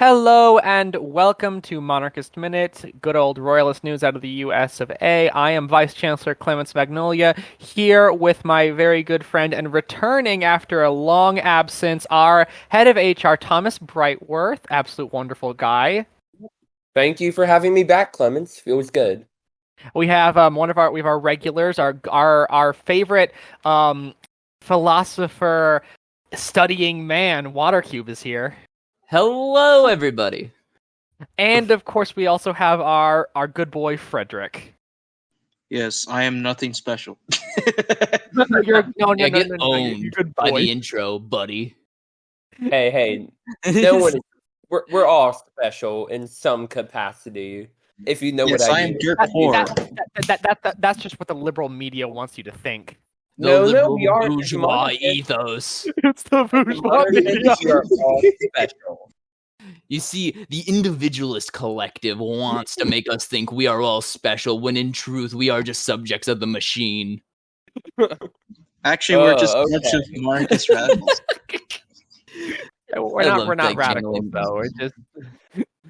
Hello and welcome to Monarchist Minute, good old royalist news out of the US of A. I am Vice Chancellor Clements Magnolia, here with my very good friend and returning after a long absence, our head of HR, Thomas Brightworth, absolute wonderful guy. Thank you for having me back, Clements. Feels good. We have we have our regulars, our favorite philosopher studying man, Watercube is here. Hello, everybody. And of course, we also have our good boy Frederick. Yes, I am nothing special. You're Owned by the intro, buddy. Hey, no one. We're all special in some capacity. If you know Yes, what I am dirt poor. That's just what the liberal media wants you to think. No, we are bourgeois ethos. It's the bourgeois media. We are all special. You see, the individualist collective wants to make us think we are all special, when in truth we are just subjects of the machine. Actually, we're just a bunch of monarchist radicals. We're not radicals though.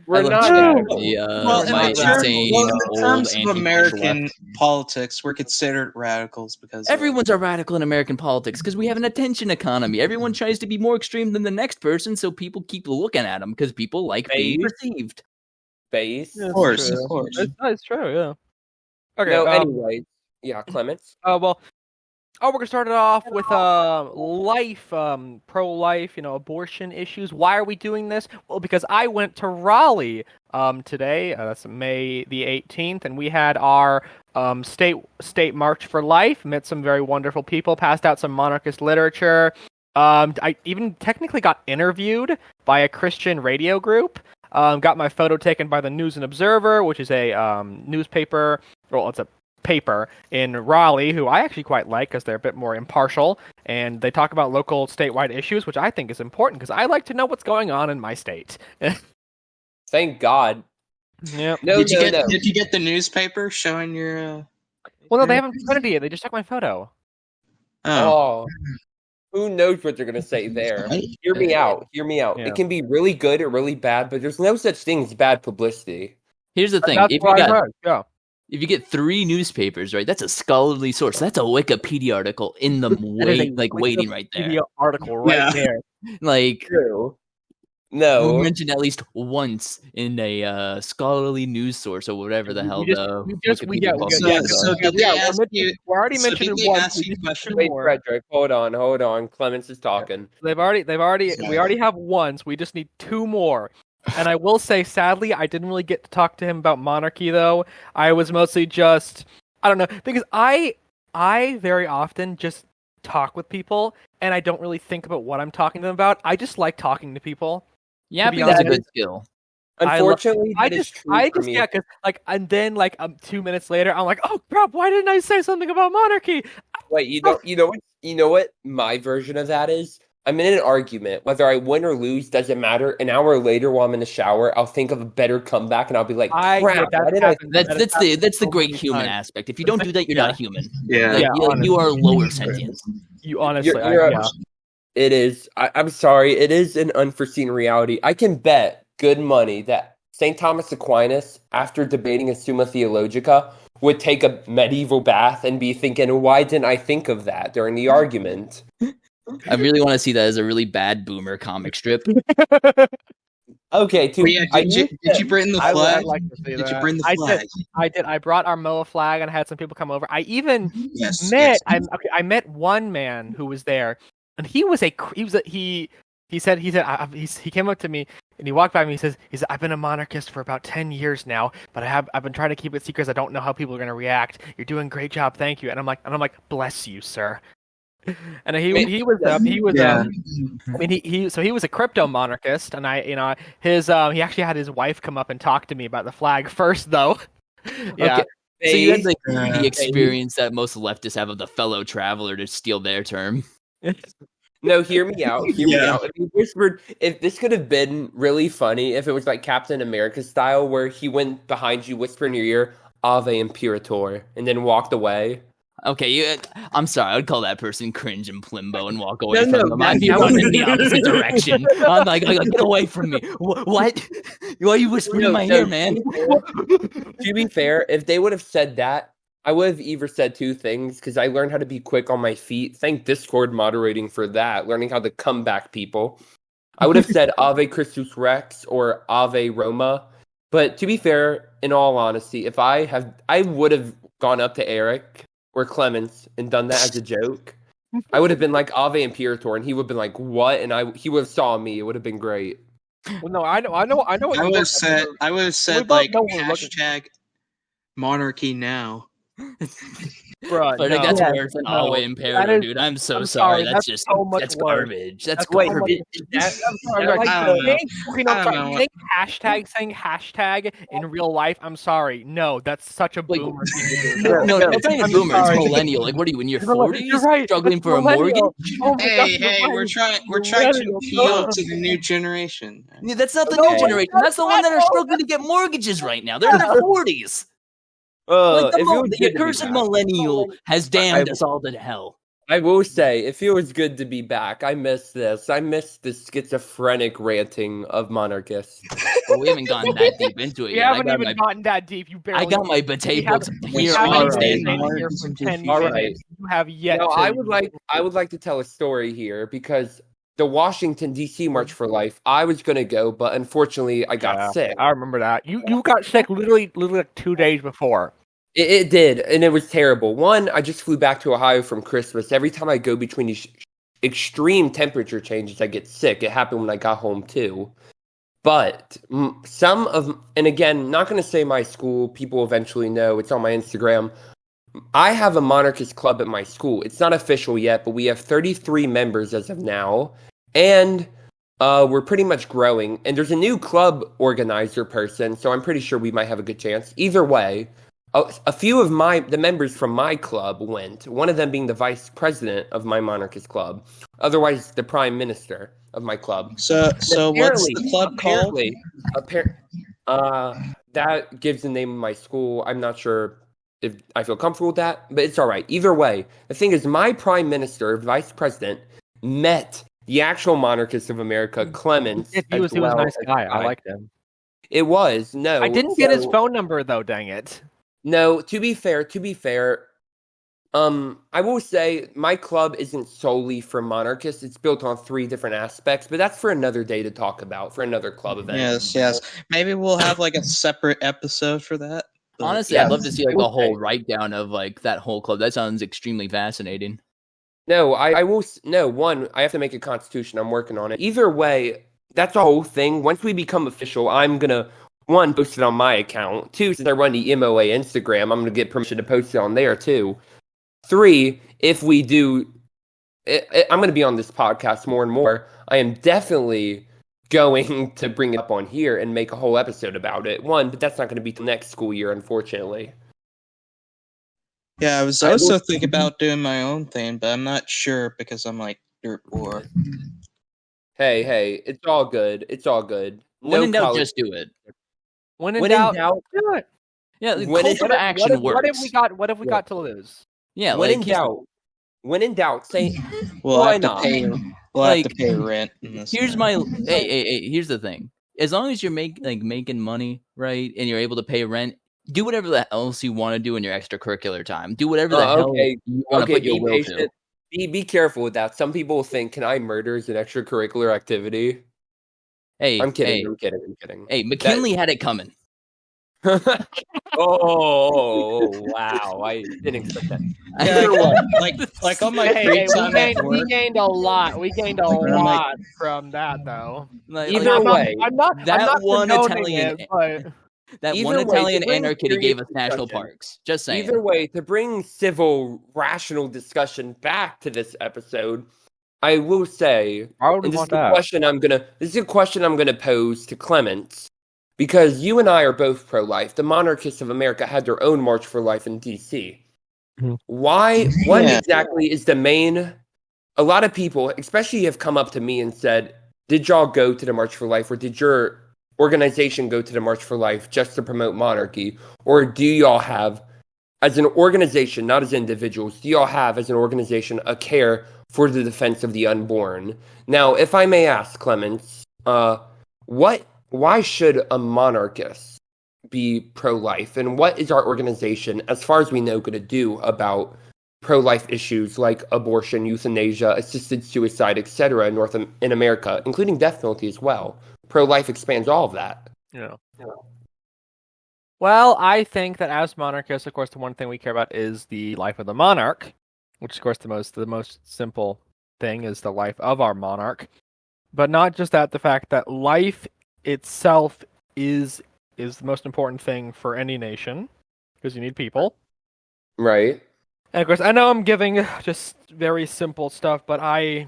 We're not. My insane in old terms of anti-fascist American left. politics, we're considered radicals because Everyone's a radical in American politics because we have an attention economy. Everyone tries to be more extreme than the next person, so people keep looking at them because people like being perceived. Base. of course. It's true. Yeah. Okay. No, anyway. Yeah, Clements. We're gonna start it off with pro-life, abortion issues. Why are we doing this? Well, because I went to Raleigh today. That's May the 18th, and we had our state march for life. Met some very wonderful people. Passed out some monarchist literature. I even technically got interviewed by a Christian radio group. Got my photo taken by the News and Observer, which is a newspaper. Well, it's a paper in Raleigh, who I actually quite like because they're a bit more impartial, and they talk about local statewide issues, which I think is important because I like to know what's going on in my state. Thank God. Yeah. Did you get the newspaper showing your? Well, no, they haven't printed it yet. They just took my photo. Oh. Who knows what they're gonna say there? Hear me out. Yeah. It can be really good or really bad, but there's no such thing as bad publicity. Here's the thing: That's what I heard. Yeah. if you get 3 newspapers, right, that's a scholarly source. That's a Wikipedia article in the waiting right there. Wikipedia article right there. Like, True. No. we mentioned at least once in a scholarly news source or whatever the hell We're already mentioned it once. Wait, Frederick, hold on. Clements is talking. We already have once. We just need 2 more. And I will say, sadly, I didn't really get to talk to him about monarchy, though. I was mostly just, I don't know, because I very often just talk with people, and I don't really think about what I'm talking to them about. I just like talking to people. Yeah, that's a good skill. Unfortunately, that is true for me. Yeah, because and then 2 minutes later, I'm like, oh crap, why didn't I say something about monarchy? Wait, you know what my version of that is? I'm in an argument. Whether I win or lose doesn't matter. An hour later, while I'm in the shower, I'll think of a better comeback, and I'll be like, "Crap! That's the great human aspect. If you don't do that, you're not human. Yeah, you are lower sentience. You honestly, it is. I'm sorry. It is an unforeseen reality. I can bet good money that St. Thomas Aquinas, after debating a Summa Theologica, would take a medieval bath and be thinking, "Why didn't I think of that during the argument?" I really want to see that as a really bad boomer comic strip. Okay, did you bring the flag? I'd like to see that. Did you bring the flag? I did. I brought our MOA flag, and I had some people come over. I even I met one man who was there, and he came up to me and he walked by me. He says, I've been a monarchist for about 10 years now, but I've been trying to keep it secret. I don't know how people are going to react. You're doing a great job, thank you. And I'm like, bless you, sir. And he was a crypto monarchist, and he actually had his wife come up and talk to me about the flag first, though. Yeah. Okay. So you had the experience that most leftists have of the fellow traveler, to steal their term. No, hear me out. If this could have been really funny, if it was like Captain America style, where he went behind you, whisper in your ear, "Ave Imperator," and then walked away. Okay, I'm sorry. I would call that person cringe and plimbo and walk away No, from them. I'd be that running was- in the opposite direction. I'm like, get away from me. What? Why are you whispering in my ear, man? To be fair, if they would have said that, I would have either said two things, because I learned how to be quick on my feet. Thank Discord moderating for that, learning how to come back people. I would have said Ave Christus Rex or Ave Roma. But to be fair, in all honesty, I would have gone up to Eric or Clemens and done that as a joke. I would have been like Ave Imperator, and he would have been like, "What?" And he would have saw me. It would have been great. Well, no, I know. What I would have said both like know what we're looking hashtag monarchy now. Bruh, But no. that's worse than no. Ave Imperator, That is- dude. I'm so I'm sorry. sorry, That's that's just so much that's worse. garbage. That's Wait, garbage. I'm sorry, that like, I don't know. I'm I don't sorry. know. Saying hashtag in real life. I'm sorry. No, that's such a Like, boomer thing to do. No, that's not even I'm boomer. sorry. It's millennial. Like, what are you in your You're right, 40s? you're right. Struggling That's for a mortgage? millennial. Oh my God, Hey, you're we're right. trying to Millennial. appeal to the new generation. Yeah, that's not the No, new generation. That's the one that are struggling to get mortgages right now. They're in their 40s. Like If it was the good to be accursed back. millennial has damned us all to hell. I will say, it feels good to be back. I miss this. I miss the schizophrenic ranting of monarchists. Well, we haven't gotten that deep into it We yet. haven't even gotten that deep. You barely. I got my We potato haven't- books we here haven't on been stage. standing here for 10 All minutes. right. You have yet No, to. I would like to tell a story here, because the Washington D.C. March for Life, I was gonna go, but unfortunately I got Yeah, sick. I remember that. You got sick literally like 2 days before. It did, and it was terrible. One, I just flew back to Ohio from Christmas. Every time I go between these extreme temperature changes, I get sick. It happened when I got home too. But and again, not going to say my school. People eventually know. It's on my Instagram. I have a monarchist club at my school. It's not official yet, but we have 33 members as of now, and we're pretty much growing. And there's a new club organizer person, so I'm pretty sure we might have a good chance. Either way, a few of the members from my club went. One of them being the vice president of my monarchist club, otherwise the prime minister of my club. So what's the club called? That gives the name of my school. I'm not sure if I feel comfortable with that, but it's all right. Either way, the thing is, my prime minister, vice president, met the actual monarchist of America, Clemens. He was a nice guy. I liked him. It was. No, I didn't get his phone number though. Dang it. No, to be fair, I will say my club isn't solely for monarchists. It's built on 3 different aspects, but that's for another day to talk about, for another club event. Yes. Maybe we'll have like a separite episode for that. But Honestly, Yes. I'd love to see like Okay. a whole write down of like that whole club. That sounds extremely fascinating. No, I will. No, one, I have to make a constitution. I'm working on it. Either way, that's a whole thing. Once we become official, I'm gonna, one, post it on my account. 2, since I run the MOA Instagram, I'm gonna get permission to post it on there too. 3, if we do, I'm gonna be on this podcast more and more. I am definitely going to bring it up on here and make a whole episode about it. One, but that's not gonna be till next school year, unfortunately. yeah, I was also thinking about doing my own thing, but I'm not sure because I'm like dirt poor. Hey, it's all good. It's all good. When in doubt, college- just do it. When in When in doubt, doubt, do it. Yeah, the When culture it- of action What works. have we got to lose? Yeah, when like in doubt, say We'll Why have to not? pay. We'll have to pay rent. in this here's thing. my hey, here's the thing. As long as you're making money, right, and you're able to pay rent, do whatever the else you want to do in your extracurricular time. Do whatever the hell okay, you want to put your be will to. patient. Be careful with that. Some people think, "Can I murder as an extracurricular activity?" Hey, I'm kidding. Hey, I'm kidding. I'm kidding. hey, McKinley had it coming. Oh, wow! I didn't expect that. Yeah, Either way, like on my Hey, free time at we work. gained a lot. We gained a I'm like- lot from that, though. Like, Either I'm way, not that I'm not one condoning Italian- it, but that either one way, Italian to bring anarchy serious gave us national discussion- parks. Just saying. either way, to bring civil, rational discussion back to this episode, I will say, why would we and this want is a that? question I'm gonna pose to Clements, because you and I are both pro-life. The monarchists of America had their own March for Life in DC. Mhm. What Yeah. exactly is the main? A lot of people, especially, have come up to me and said, "Did y'all go to the March for Life, or did your organization go to the March for Life just to promote monarchy, or do y'all have as an organization, not as individuals, do y'all have as an organization a care for the defense of the unborn? Now, if I may ask, Clemens, why should a monarchist be pro-life, and what is our organization, as far as we know, going to do about pro-life issues like abortion, euthanasia, assisted suicide, etc. in America, including death penalty as well? Pro-life expands all of that. Yeah. Well, I think that as monarchists, of course, the one thing we care about is the life of the monarch, which, of course, the most simple thing is the life of our monarch. But not just that, the fact that life itself is the most important thing for any nation, because you need people. Right. And, of course, I know I'm giving just very simple stuff, but I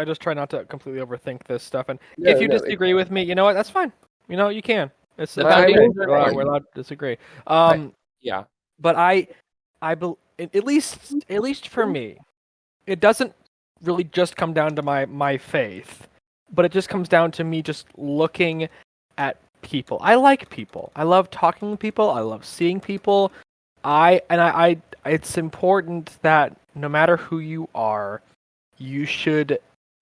just try not to completely overthink this stuff. And if you disagree with me, you know what? That's fine. You know, you can. It's we're allowed to disagree. Yeah. But at least for me, it doesn't really just come down to my faith, but it just comes down to me just looking at people. I like people. I love talking to people. I love seeing people. It's important that no matter who you are, you should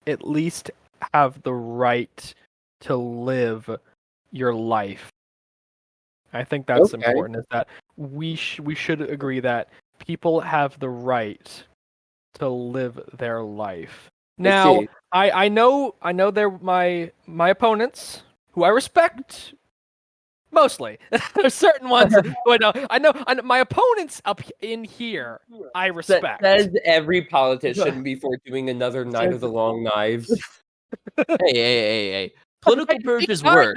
at least have the right to live your life. I think that's important, is that we should agree that people have the right to live their life. Now, I know they're my opponents, who I respect mostly. There's certain ones, but no, I know my opponents up in here I respect. Says every politician before doing another Night of the Long Knives. Hey. Political purges work.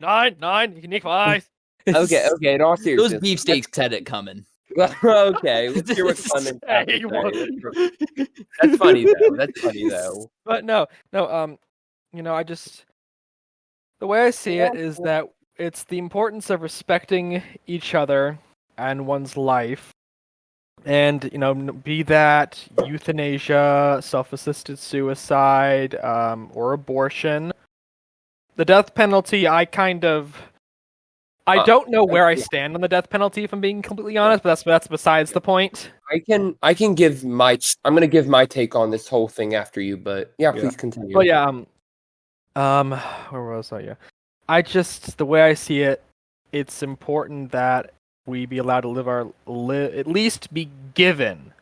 Nine. Unique wise. Okay. In all seriousness, those beefsteaks had it coming. Okay, let's hear what Clemens has to say. That's funny though. But no. I just, the way I see it is that it's the importance of respecting each other and one's life, and be that euthanasia, self-assisted suicide, or abortion. The death penalty, I don't know where I stand on the death penalty, if I'm being completely honest, but that's besides the point. I'm going to give my take on this whole thing after you, but please continue. Well, where was I? Yeah. The way I see it, it's important that we be allowed to at least be given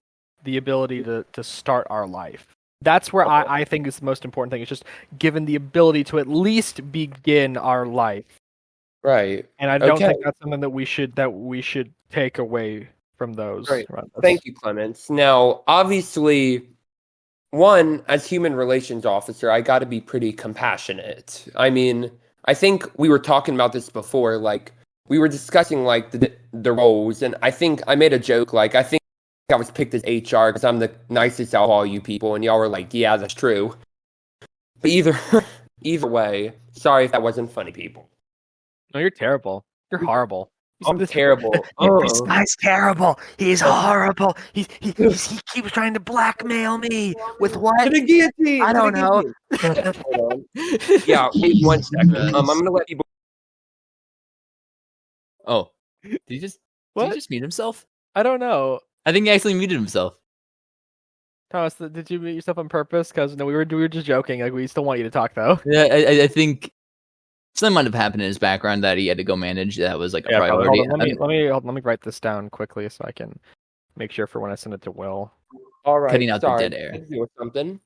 the ability to start our life. That's where I think is the most important thing. It's just given the ability to at least begin our life. Right. And I don't think that's something that we should take away from those. Right. Thank you, Clemens. Now, obviously, one, as human relations officer, I got to be pretty compassionate. I mean, I think we were talking about this before, like, we were discussing, like, the roles, and I think I made a joke, like, I think I was picked as HR because I'm the nicest out of all you people, and y'all were like, yeah, that's true. But either way, sorry if that wasn't funny, people. No, you're terrible. You're horrible. I'm terrible. This guy's terrible. He's horrible. He keeps trying to blackmail me with what? The guillotine. I don't know. Hold on. Yeah, wait 1 second. I'm gonna let you. Oh, did he just mute himself? I don't know. I think he actually muted himself. Thomas, did you mute yourself on purpose? Because no, we were just joking. Like, we still want you to talk though. Yeah, I think something might have happened in his background that he had to go manage. That was like a priority. Let me write this down quickly so I can make sure for when I send it to Will. All right, cutting out the dead air. Or something.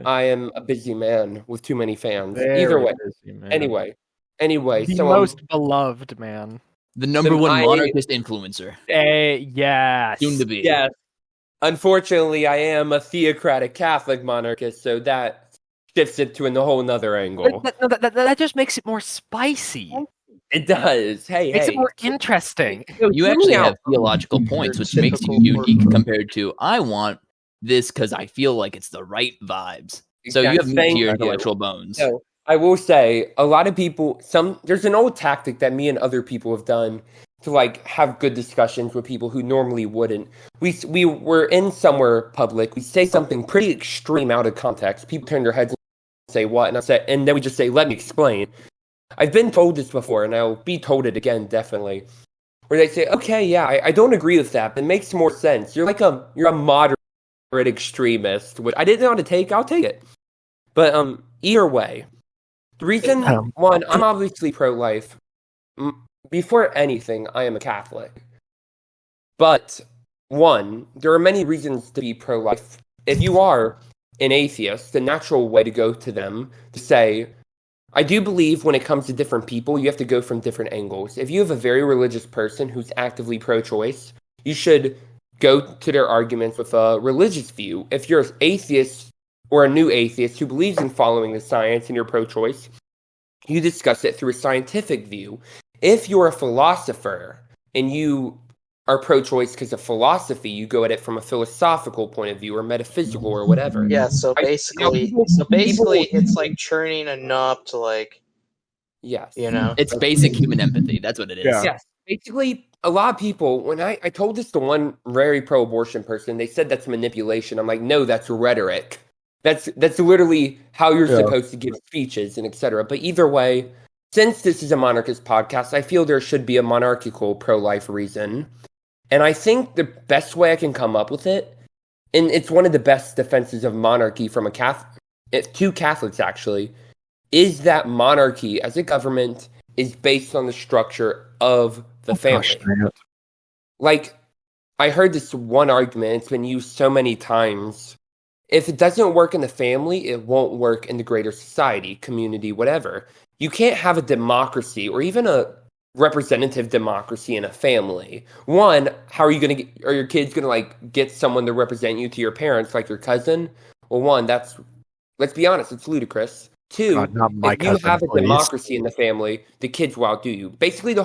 I am a busy man with too many fans. Very Either way. busy, man. Anyway. The most beloved man. The number one monarchist influencer. Yes. Soon to be. Yes. Unfortunately, I am a theocratic Catholic monarchist, so that shifts it to a whole nother angle. That just makes it more spicy. It does. Makes it more interesting. You actually have theological points, which makes you unique compared to, I want this because I feel like it's the right vibes. So you have meat to your intellectual bones. So, I will say, a lot of people, there's an old tactic that me and other people have done to like have good discussions with people who normally wouldn't. We were in somewhere public, we say something pretty extreme out of context. People turn their heads and say what, and then we just say, let me explain. I've been told this before, and I'll be told it again, definitely. where they say, okay, yeah, I don't agree with that, but it makes more sense. You're a moderate extremist, which I didn't know how to take. I'll take it. But either way, the reason one, I'm obviously pro-life. Before anything, I am a Catholic. But one, there are many reasons to be pro-life. If you are an atheist, the natural way to go to them to say, I do believe when it comes to different people, you have to go from different angles. If you have a very religious person who's actively pro-choice, you should go to their arguments with a religious view. If you're an atheist or a new atheist who believes in following the science and you're pro-choice, you discuss it through a scientific view. If you're a philosopher and you are pro-choice because of philosophy, you go at it from a philosophical point of view or metaphysical or whatever. Yeah, so basically, it's like churning a knob to like, yes, it's basic human empathy. That's what it is. Yeah. Yes, basically, a lot of people, when I told this to one very pro-abortion person, they said that's manipulation. I'm like, no, that's rhetoric. That's literally how you're supposed to give speeches and etc. But either way, since this is a monarchist podcast, I feel there should be a monarchical pro-life reason. And I think the best way I can come up with it, and it's one of the best defenses of monarchy from a two Catholics actually, is that monarchy as a government is based on the structure of the family. Like, I heard this one argument, it's been used so many times. If it doesn't work in the family, it won't work in the greater society, community, whatever. You can't have a democracy or even a representative democracy in a family. One, how are you going to get, are your kids going to like get someone to represent you to your parents, like your cousin? Well, one, let's be honest, it's ludicrous. Two, if you have a democracy in the family, the kids will outdo you. Basically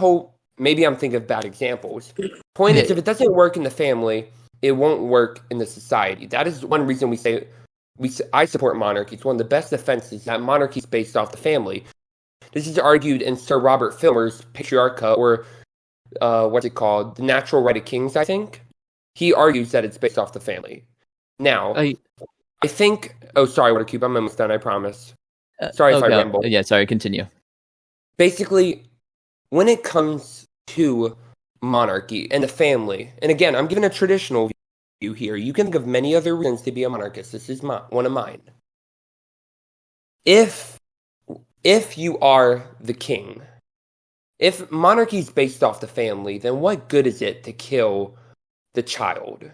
maybe I'm thinking of bad examples. Point is, if it doesn't work in the family, it won't work in the society. That is one reason I support monarchy. It's one of the best defenses that monarchy is based off the family. This is argued in Sir Robert Filmer's Patriarcha, or what's it called? The Natural Right of Kings, I think. He argues that it's based off the family. Now, I think... Oh, sorry, Watercube, I'm almost done, I promise. Sorry if I ramble. Yeah, sorry, continue. Basically, when it comes to monarchy and the family, and again, I'm giving a traditional view here. You can think of many other reasons to be a monarchist. This is one of mine. If you are the king, if monarchy is based off the family, then what good is it to kill the child?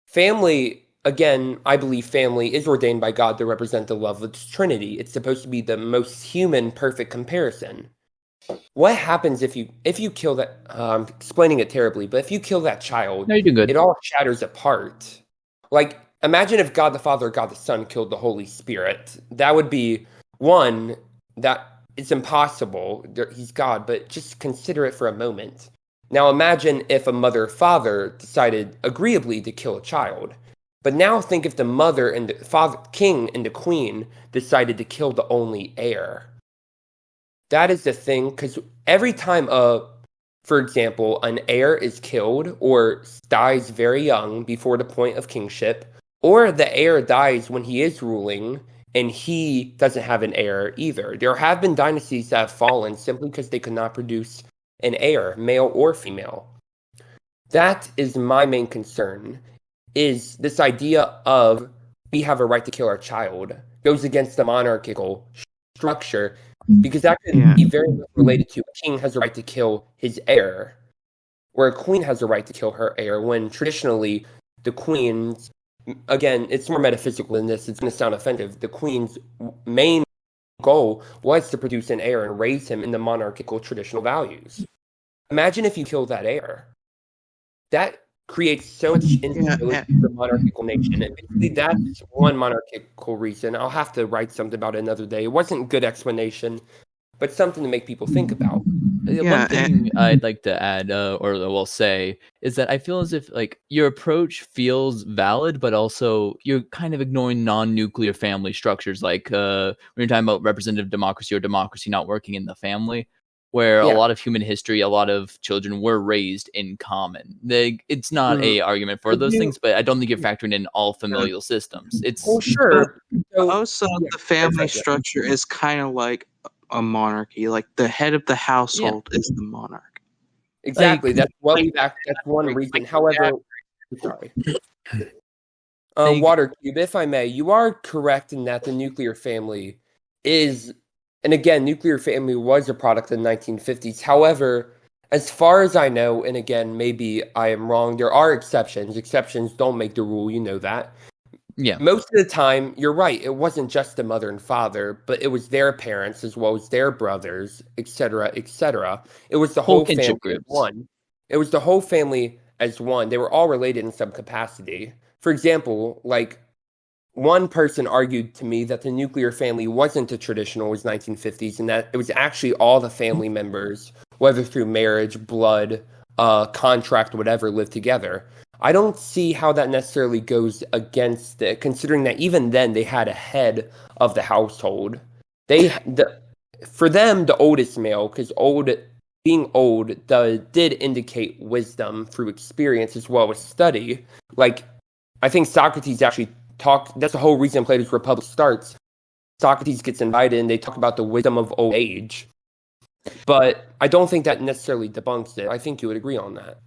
Family, again, I believe family is ordained by God to represent the love of the Trinity. It's supposed to be the most human, perfect comparison. What happens if you kill that? I'm explaining it terribly, but if you kill that child, no, you're doing good. It all shatters apart. Like, imagine if God the Father or God the Son killed the Holy Spirit. That would be one, that it's impossible. He's God, but just consider it for a moment. Now imagine if a mother or father decided agreeably to kill a child. But now think if the mother and the father, king and the queen decided to kill the only heir. That is the thing, because every time, for example, an heir is killed or dies very young before the point of kingship, or the heir dies when he is ruling and he doesn't have an heir either. There have been dynasties that have fallen simply because they could not produce an heir, male or female. That is my main concern, is this idea of we have a right to kill our child goes against the monarchical structure, because that can be very much related to a king has a right to kill his heir, where a queen has a right to kill her heir, when traditionally the queen's, again, it's more metaphysical than this, it's going to sound offensive, the queen's main goal was to produce an heir and raise him in the monarchical traditional values. Imagine if you kill that heir. That creates so much instability for the monarchical nation. And basically that's one monarchical reason. I'll have to write something about it another day. It wasn't a good explanation, but something to make people think about. One thing I'd like to add, or will say, is that I feel as if like your approach feels valid, but also you're kind of ignoring non-nuclear family structures, like when you're talking about representative democracy or democracy not working in the family, where a lot of human history, a lot of children were raised in common. It's not a argument for those things, but I don't think you're factoring in all familial systems. It's sure. Also, the family structure is kind of like a monarchy. Like the head of the household is the monarch. Exactly. That's one reason. However, sorry. Watercube, if I may, you are correct in that the nuclear family is, and again, nuclear family was a product of the 1950s. However, as far as I know, and again, maybe I am wrong, there are exceptions. Exceptions don't make the rule, you know that. Yeah. Most of the time, you're right. It wasn't just the mother and father, but it was their parents as well as their brothers, etc., etc. It was the whole family as one. It was the whole family as one. They were all related in some capacity. For example, like one person argued to me that the nuclear family wasn't a traditional, it was 1950s, and that it was actually all the family members, whether through marriage, blood, contract, whatever, lived together. I don't see how that necessarily goes against it, considering that even then they had a head of the household. For them, the oldest male, because being old did indicate wisdom through experience as well as study. Like, I think Socrates actually that's the whole reason Plato's Republic starts. Socrates gets invited and they talk about the wisdom of old age. But I don't think that necessarily debunks it. I think you would agree on that.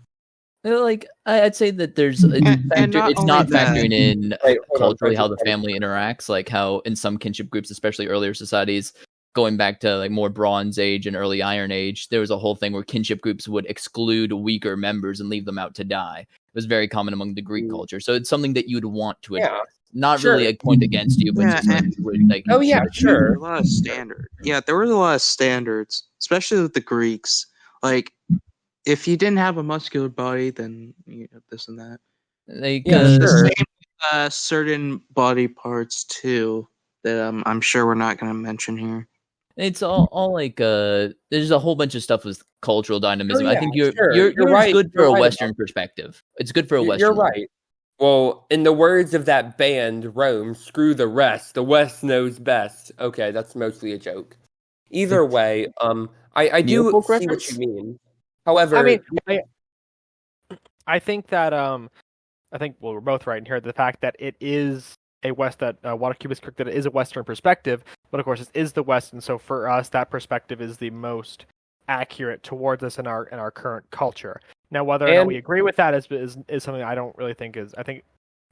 Like, I'd say that it's not factoring in culturally how the family interacts, like how in some kinship groups, especially earlier societies, going back to like more Bronze Age and early Iron Age, there was a whole thing where kinship groups would exclude weaker members and leave them out to die. It was very common among the Greek culture. So it's something that you'd want to address. Not really a point against you, but just like oh yeah, sure. A lot of standards. Yeah, there was a lot of standards, especially with the Greeks. Like, if you didn't have a muscular body, then you know, this and that. Like, the same certain body parts too that I'm sure we're not going to mention here. It's all like there's a whole bunch of stuff with cultural dynamism. Oh, yeah, I think you're right. good for a Western perspective. It's good for a Western. You're right. Well, in the words of that band, Rome, screw the rest. The West knows best. Okay, that's mostly a joke. Either way, I do see what you mean. However, I mean, I think that we're both right in here. The fact that it is a West, that Watercube is correct, that it is a Western perspective, but of course it is the West, and so for us that perspective is the most accurate towards us in our current culture. Now, whether or not we agree with that is something I don't really think is. I think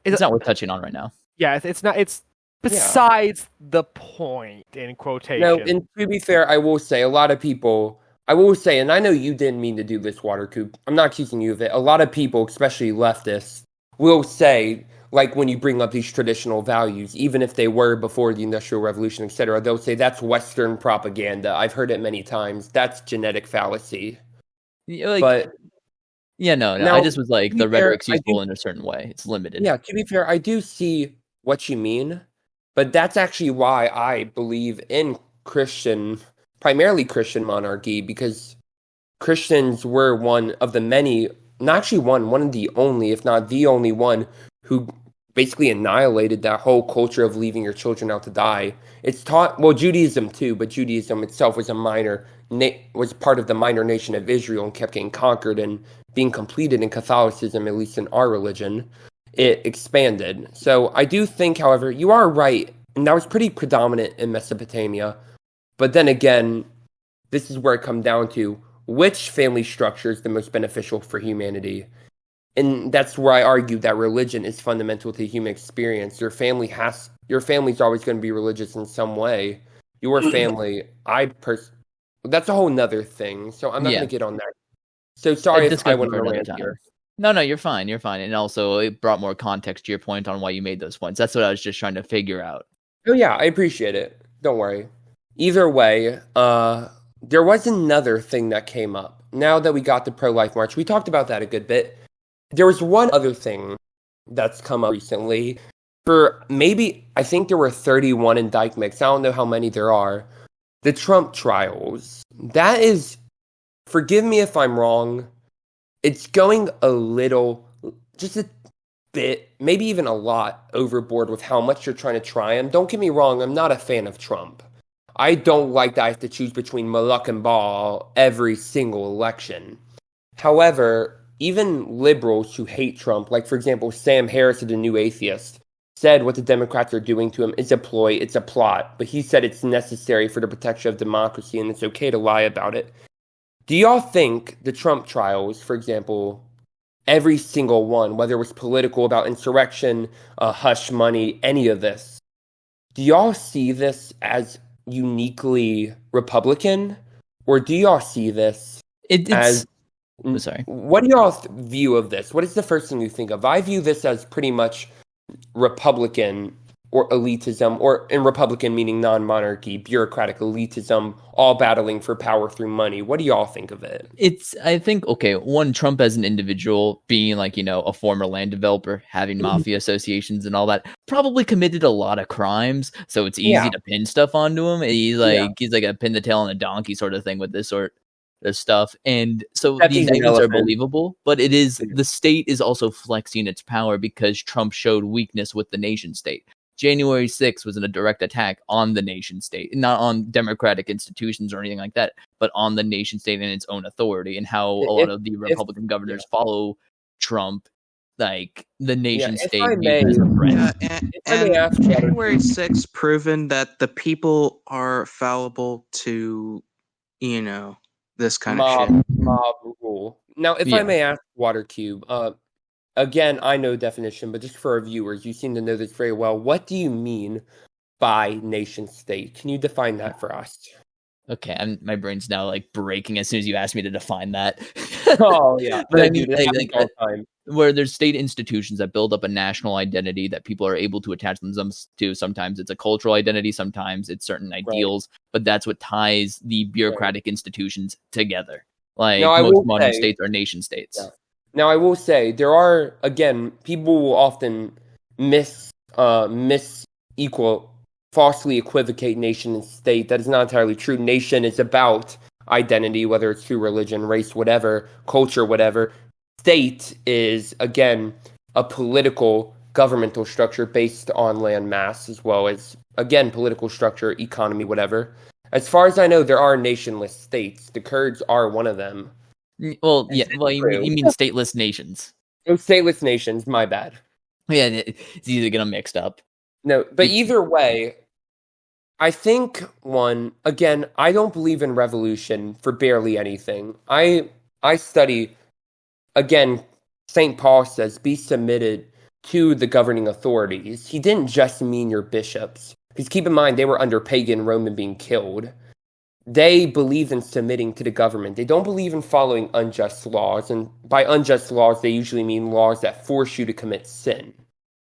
it's not worth touching on right now. Yeah, it's not. It's besides the point in quotation. No, and to be fair, I will say a lot of people. I will say, and I know you didn't mean to do this, Watercube. I'm not accusing you of it. A lot of people, especially leftists, will say, like when you bring up these traditional values, even if they were before the Industrial Revolution, etc., they'll say that's Western propaganda. I've heard it many times. That's genetic fallacy. No. Now, I just was like, the rhetoric's useful in a certain way. It's limited. Yeah, to be fair, I do see what you mean, but that's actually why I believe in primarily Christian monarchy, because Christians were one of the many, not actually one of the only, if not the only one, who basically annihilated that whole culture of leaving your children out to die. It's taught, well, Judaism too, but Judaism itself was was part of the minor nation of Israel and kept getting conquered and being completed in Catholicism, at least in our religion. It expanded. So I do think, however, you are right, and that was pretty predominant in Mesopotamia. But then again, this is where it comes down to which family structure is the most beneficial for humanity. And that's where I argue that religion is fundamental to human experience. Your family's always going to be religious in some way. Your family, that's a whole nother thing. So I'm not going to get on that. So sorry if I went on a rant here. No, you're fine. You're fine. And also, it brought more context to your point on why you made those points. That's what I was just trying to figure out. Oh yeah, I appreciate it. Don't worry. Either way, there was another thing that came up. Now that we got the pro-life march, we talked about that a good bit. There was one other thing that's come up recently. I think there were 31 indictments. I don't know how many there are. The Trump trials. That is, forgive me if I'm wrong, it's going just a bit, maybe even a lot overboard with how much you're trying to try him. Don't get me wrong, I'm not a fan of Trump. I don't like that I have to choose between Malak and Ball every single election. However, even liberals who hate Trump, like for example, Sam Harris of The New Atheist, said what the Democrats are doing to him is a ploy, it's a plot, but he said it's necessary for the protection of democracy and it's okay to lie about it. Do y'all think the Trump trials, for example, every single one, whether it was political about insurrection, hush money, any of this, do y'all see this as uniquely Republican, or do y'all see this as? Sorry. What do y'all view of this? What is the first thing you think of? I view this as pretty much Republican or elitism, or in Republican meaning non-monarchy, bureaucratic elitism, all battling for power through money. What do y'all think of it? I think, okay, one, Trump as an individual, being like, a former land developer, having mafia associations and all that, probably committed a lot of crimes, so it's easy to pin stuff onto him. He's like a pin the tail on a donkey sort of thing with this sort of stuff. And so the indictments are believable, but the state is also flexing its power because Trump showed weakness with the nation state. January 6th was a direct attack on the nation state, not on democratic institutions or anything like that, but on the nation state and its own authority, and how a lot of the Republican governors follow Trump, like the nation state as a threat. And January 6th proven that the people are fallible to, this kind of shit. Mob rule. Now, if I may ask Watercube, again, I know definition, but just for our viewers, you seem to know this very well. What do you mean by nation state? Can you define that for us? Okay, my brain's now like breaking as soon as you asked me to define that. Oh yeah, but I mean, all the time. Where there's state institutions that build up a national identity that people are able to attach themselves to. Sometimes it's a cultural identity, sometimes it's certain ideals, but that's what ties the bureaucratic institutions together. Like most modern states are nation states. Yeah. Now, I will say there are, again, people will often falsely equivocate nation and state. That is not entirely true. Nation is about identity, whether it's through religion, race, whatever, culture, whatever. State is, again, a political, governmental structure based on land mass, as well as, again, political structure, economy, whatever. As far as I know, there are nationless states. The Kurds are one of them. Well, yeah. Well, you mean stateless nations? Oh, stateless nations. My bad. Yeah, it's easy to get them mixed up. No, but either way, I think again, I don't believe in revolution for barely anything. I study, again, St. Paul says, be submitted to the governing authorities. He didn't just mean your bishops, because keep in mind they were under pagan Rome and being killed. They believe in submitting to the government. They don't believe in following unjust laws. And by unjust laws, they usually mean laws that force you to commit sin.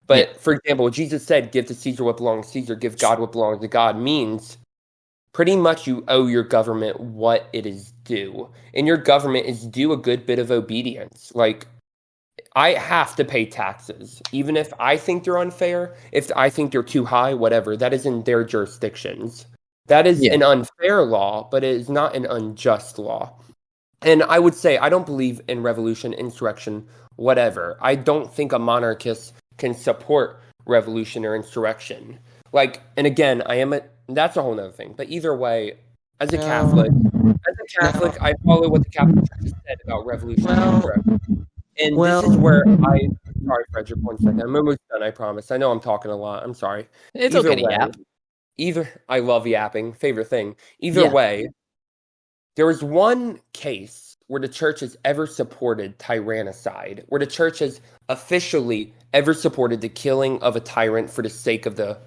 But, for example, Jesus said, give to Caesar what belongs to Caesar, give God what belongs to God, means pretty much you owe your government what it is due. And your government is due a good bit of obedience. Like, I have to pay taxes, even if I think they're unfair, if I think they're too high, whatever. That is in their jurisdictions. That is an unfair law, but it is not an unjust law. And I would say I don't believe in revolution, insurrection, whatever. I don't think a monarchist can support revolution or insurrection. Like, and again, that's a whole nother thing. But either way, as a Catholic, I follow what the Catholic Church has said about revolution and insurrection. And this is where sorry, Frederick, 1 second. I'm almost done, I promise. I know I'm talking a lot. I'm sorry. It's okay to yap. I love yapping, favorite thing. Either way, there was one case where the church has ever supported tyrannicide, where the church has officially ever supported the killing of a tyrant for the sake of the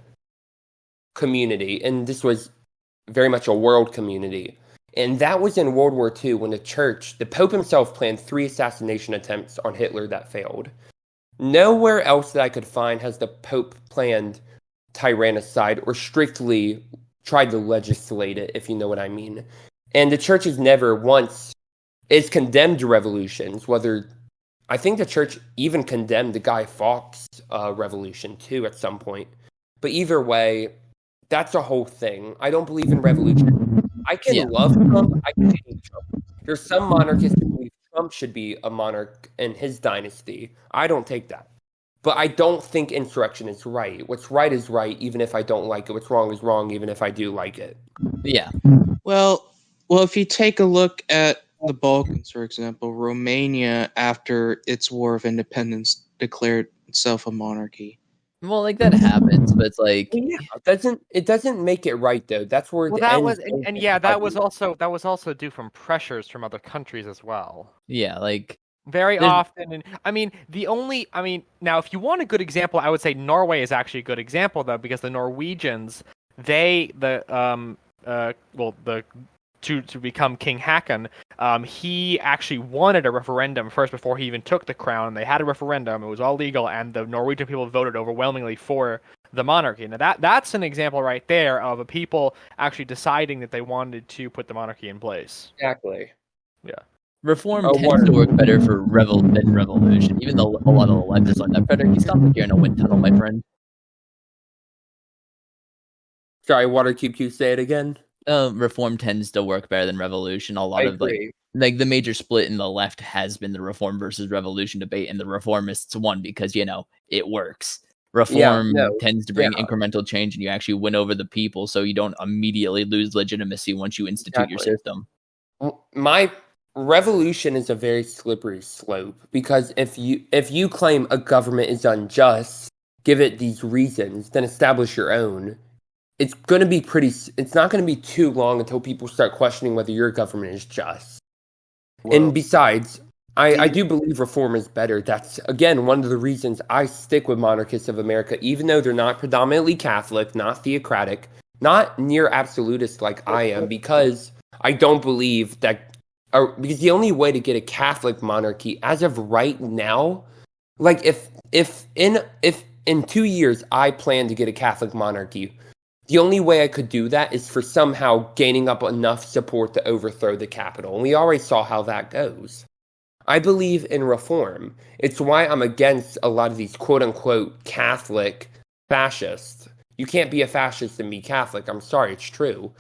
community. And this was very much a world community. And that was in World War II when the Pope himself planned 3 assassination attempts on Hitler that failed. Nowhere else that I could find has the Pope planned tyrannicide or strictly tried to legislate it, if you know what I mean. And the church has never once condemned revolutions, I think the church even condemned the Guy Fawkes revolution too at some point. But either way, that's a whole thing. I don't believe in revolution. I can love Trump, I can hate Trump. There's some monarchists who believe Trump should be a monarch in his dynasty. I don't take that. But I don't think insurrection is right. What's right is right, even if I don't like it. What's wrong is wrong, even if I do like it. Yeah. Well, if you take a look at the Balkans, for example, Romania, after its War of Independence, declared itself a monarchy. Well, like that happens, but it's like, Yeah, it doesn't make it right though. That's where Well, the that end. was and yeah, that was also due from pressures from other countries as well. yeah, like Very there's often, and now if you want a good example, I would say Norway is actually a good example though, because the Norwegians, to become King Haakon, he actually wanted a referendum first before he even took the crown. They had a referendum; it was all legal, and the Norwegian people voted overwhelmingly for the monarchy. Now that's an example right there of a people actually deciding that they wanted to put the monarchy in place. Exactly. Yeah. reform Oh, tends to work better for than revolution, even though a lot of the leftists like that. Frederick, you sound like you're in a wind tunnel, my friend. Sorry, Waterkeep, you say it again. Reform tends to work better than revolution. A lot I of agree. like the major split in the left has been the reform versus revolution debate, and the reformists won because it works. Reform tends to bring incremental change, and you actually win over the people, so you don't immediately lose legitimacy once you institute your system. My revolution is a very slippery slope, because if you claim a government is unjust, give it these reasons, then establish your own. It's not going to be too long until people start questioning whether your government is just. Well, and besides, I do believe reform is better. That's, again, one of the reasons I stick with Monarchists of America, even though they're not predominantly Catholic, not theocratic, not near absolutist like I am, because I don't believe that, because the only way to get a Catholic monarchy, as of right now, like if in 2 years I plan to get a Catholic monarchy, the only way I could do that is for somehow gaining up enough support to overthrow the Capitol. And we already saw how that goes. I believe in reform. It's why I'm against a lot of these quote-unquote Catholic fascists. You can't be a fascist and be Catholic. I'm sorry, it's true.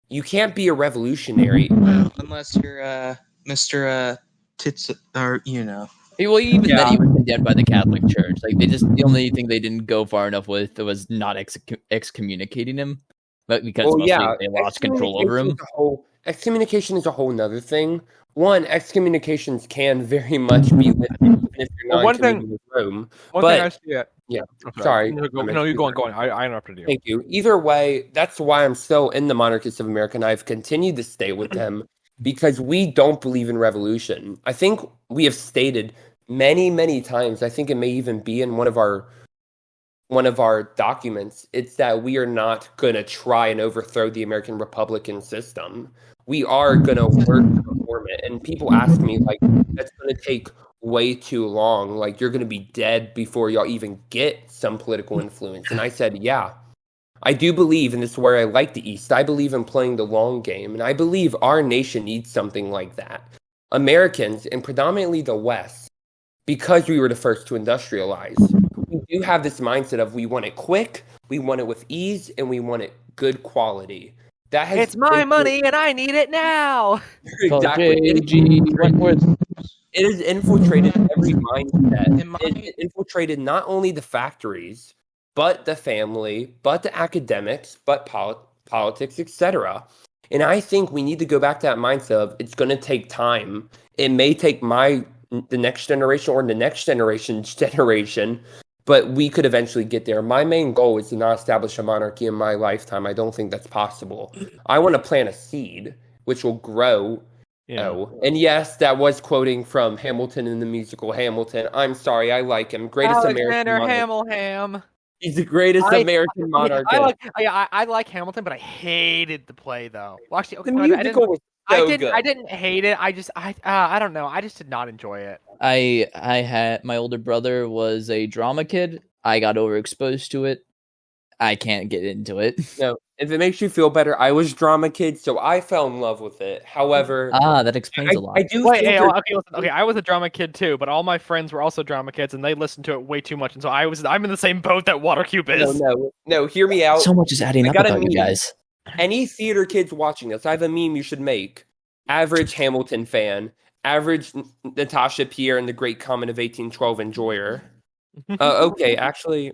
You can't be a revolutionary. Unless you're Mr. Tits, or Well, even then, he was condemned by the Catholic Church. Like the only thing they didn't go far enough with was not excommunicating him, but because they lost control over him. Excommunication is a whole nother thing. One, excommunications can very much be lifted even if you're not with Rome. Sorry. No, you're going. I interrupted you. Thank you. Either way, that's why I'm still in the Monarchists of America, and I've continued to stay with them, because we don't believe in revolution. I think we have stated many, many times, I think it may even be in one of our documents, it's that we are not going to try and overthrow the American Republican system. We are going to work to reform it. And people ask me, like, that's going to take way too long. Like, you're going to be dead before y'all even get some political influence. And I said, yeah, I do believe, and this is where I like the East, I believe in playing the long game. And I believe our nation needs something like that. Americans, and predominantly the West, because we were the first to industrialize, we do have this mindset of we want it quick, we want it with ease, and we want it good quality. It's my money and I need it now. Exactly. It has infiltrated every mindset. It infiltrated not only the factories, but the family, but the academics, but politics, etc. And I think we need to go back to that mindset of it's going to take time. It may take the next generation or the next generation's generation, but we could eventually get there. My main goal is to not establish a monarchy in my lifetime. I don't think that's possible. I want to plant a seed which will grow. And yes, that was quoting from Hamilton in the musical Hamilton. I'm sorry, I like him. Greatest Alexander American Hamilham. He's the greatest American monarch. I like Hamilton, but I hated the play though. Well, actually, okay, the musical was so good. I didn't hate it. I don't know. I just did not enjoy it. I had my older brother was a drama kid. I got overexposed to it. I can't get into it. No, if it makes you feel better, I was drama kid, so I fell in love with it. However, that explains a lot. I do. Okay, I was a drama kid too, but all my friends were also drama kids, and they listened to it way too much, and so I'm in the same boat that Watercube is. No, hear me out. So much is adding up about you guys. Any theater kids watching this, I have a meme you should make. Average Hamilton fan, average Natasha Pierre and the Great Comet of 1812 enjoyer. Okay, actually,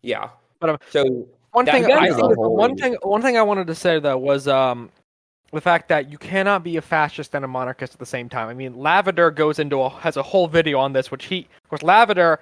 yeah. But so one thing I wanted to say though was the fact that you cannot be a fascist and a monarchist at the same time. I mean, Lavender has a whole video on this, which of course, Lavender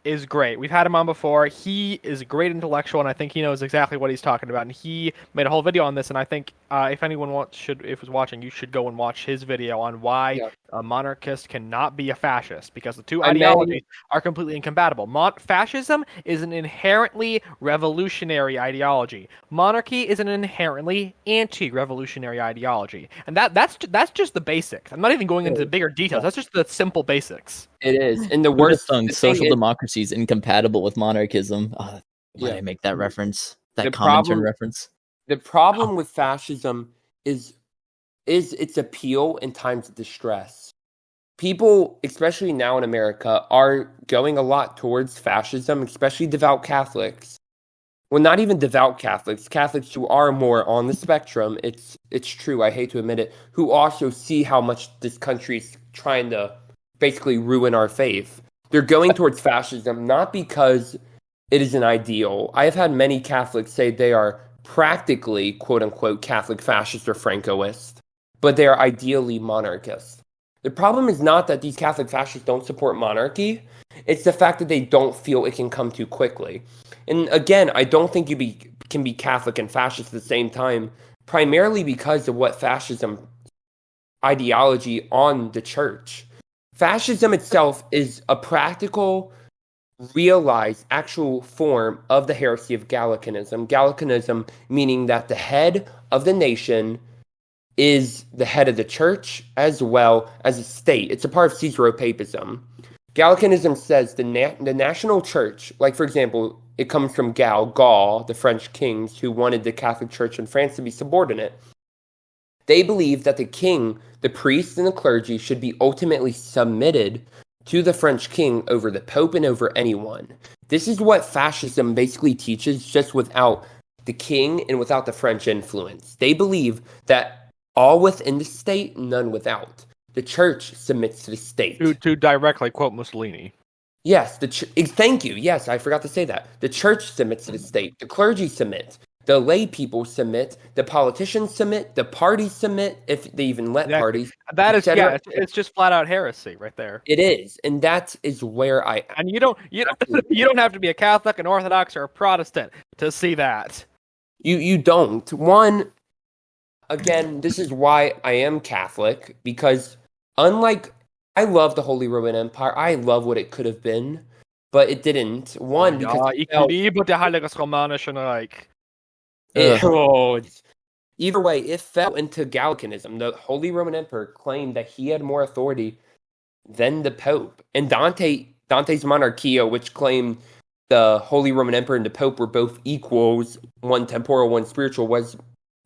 is great. We've had him on before. He is a great intellectual, and I think he knows exactly what he's talking about. And he made a whole video on this. And I think if anyone was watching, you should go and watch his video on why a monarchist cannot be a fascist, because the two ideologies are completely incompatible. Fascism is an inherently revolutionary ideology. Monarchy is an inherently anti-revolutionary ideology, and that's just the basics. I'm not even going into bigger details. That's just the simple basics. It is, and the worst song, social democracy is incompatible with monarchism. Why did I make that reference? That Comintern reference. The problem with fascism is its appeal in times of distress. People, especially now in America, are going a lot towards fascism, especially devout Catholics. Well, not even devout Catholics, Catholics who are more on the spectrum, it's true, I hate to admit it, who also see how much this country's trying to basically ruin our faith. They're going towards fascism not because it is an ideal. I have had many Catholics say they are practically, quote-unquote, Catholic fascist or Francoist, but they are ideally monarchist. The problem is not that these Catholic fascists don't support monarchy. It's the fact that they don't feel it can come too quickly. And again, I don't think you can be Catholic and fascist at the same time, primarily because of what fascism ideology on the church. Fascism itself is a practical, realized, actual form of the heresy of Gallicanism. Gallicanism meaning that the head of the nation is the head of the church as well as a state. It's a part of Caesaropapism. Gallicanism says the national church, like for example, it comes from Gaul, the French kings who wanted the Catholic Church in France to be subordinate. They believe that the king, the priests, and the clergy should be ultimately submitted to the French king over the Pope and over anyone. This is what fascism basically teaches, just without the king and without the French influence. They believe that all within the state, none without. The church submits to the state. To directly quote Mussolini. Yes, thank you. Yes, I forgot to say that. The church submits to the state. The clergy submit. The lay people submit. The politicians submit. The parties submit, if they even let parties. That is, it's just flat out heresy right there. It is, and that is where And you don't have to be a Catholic, an Orthodox, or a Protestant to see that. You don't. One, again, this is why I am Catholic, because unlike, I love the Holy Roman Empire. I love what it could have been, but it didn't. One, because either way, it fell into Gallicanism. The Holy Roman Emperor claimed that he had more authority than the Pope. And Dante's Monarchia, which claimed the Holy Roman Emperor and the Pope were both equals, one temporal, one spiritual, was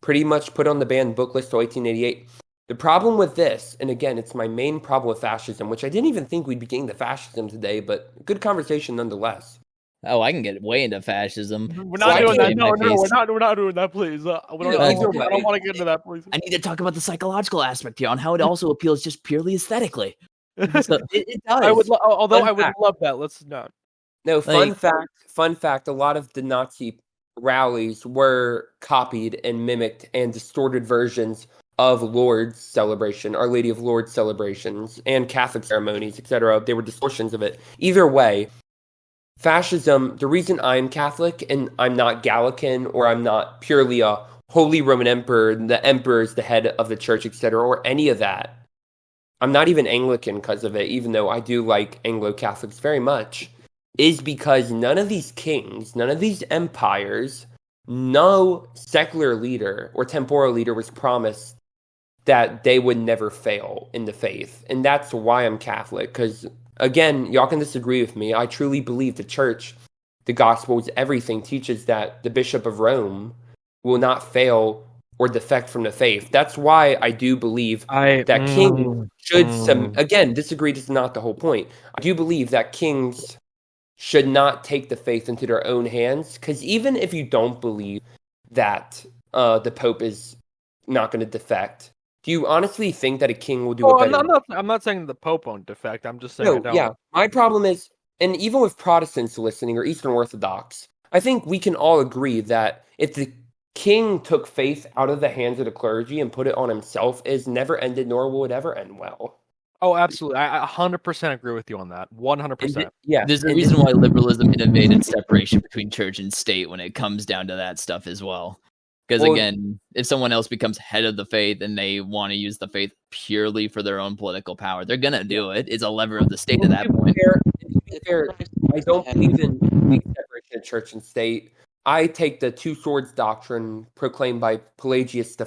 pretty much put on the banned book list till 1888. The problem with this, and again, it's my main problem with fascism, which I didn't even think we'd be getting to fascism today, but good conversation nonetheless. Oh, I can get way into fascism. We're not doing that. No, we're not doing that, please. I don't want to get into that, please. I need to talk about the psychological aspect here, on how it also appeals just purely aesthetically. So, it does. I would love that. Let's not. No, fun fact, a lot of the Nazi rallies were copied and mimicked and distorted versions of Lourdes celebration, Our Lady of Lourdes celebrations, and Catholic ceremonies, etc. They were distortions of it. Either way, fascism, the reason I'm Catholic and I'm not Gallican, or I'm not purely a Holy Roman Emperor, the Emperor is the head of the church, etc., or any of that. I'm not even Anglican because of it, even though I do like Anglo-Catholics very much, is because none of these kings, none of these empires, no secular leader or temporal leader was promised that they would never fail in the faith. And that's why I'm Catholic, because, again, y'all can disagree with me. I truly believe the church, the Gospels, everything teaches that the Bishop of Rome will not fail or defect from the faith. That's why I do believe that kings should, again, disagree, this is not the whole point. I do believe that kings should not take the faith into their own hands, because even if you don't believe that the Pope is not going to defect, do you honestly think that a king will do it better? I'm not saying the Pope won't defect. I'm just saying my problem is, and even with Protestants listening or Eastern Orthodox, I think we can all agree that if the king took faith out of the hands of the clergy and put it on himself, is never ended, nor will it ever end well. Oh, absolutely. I 100% agree with you on that. 100%. Yeah, There's a and reason why liberalism innovated separation between church and state when it comes down to that stuff as well. Because Well- again, if someone else becomes head of the faith and they want to use the faith purely for their own political power, they're gonna do it. It's a lever of the state at that point. To be fair, I don't believe in complete separation of church and state. I take the two swords doctrine proclaimed by Pelagius I,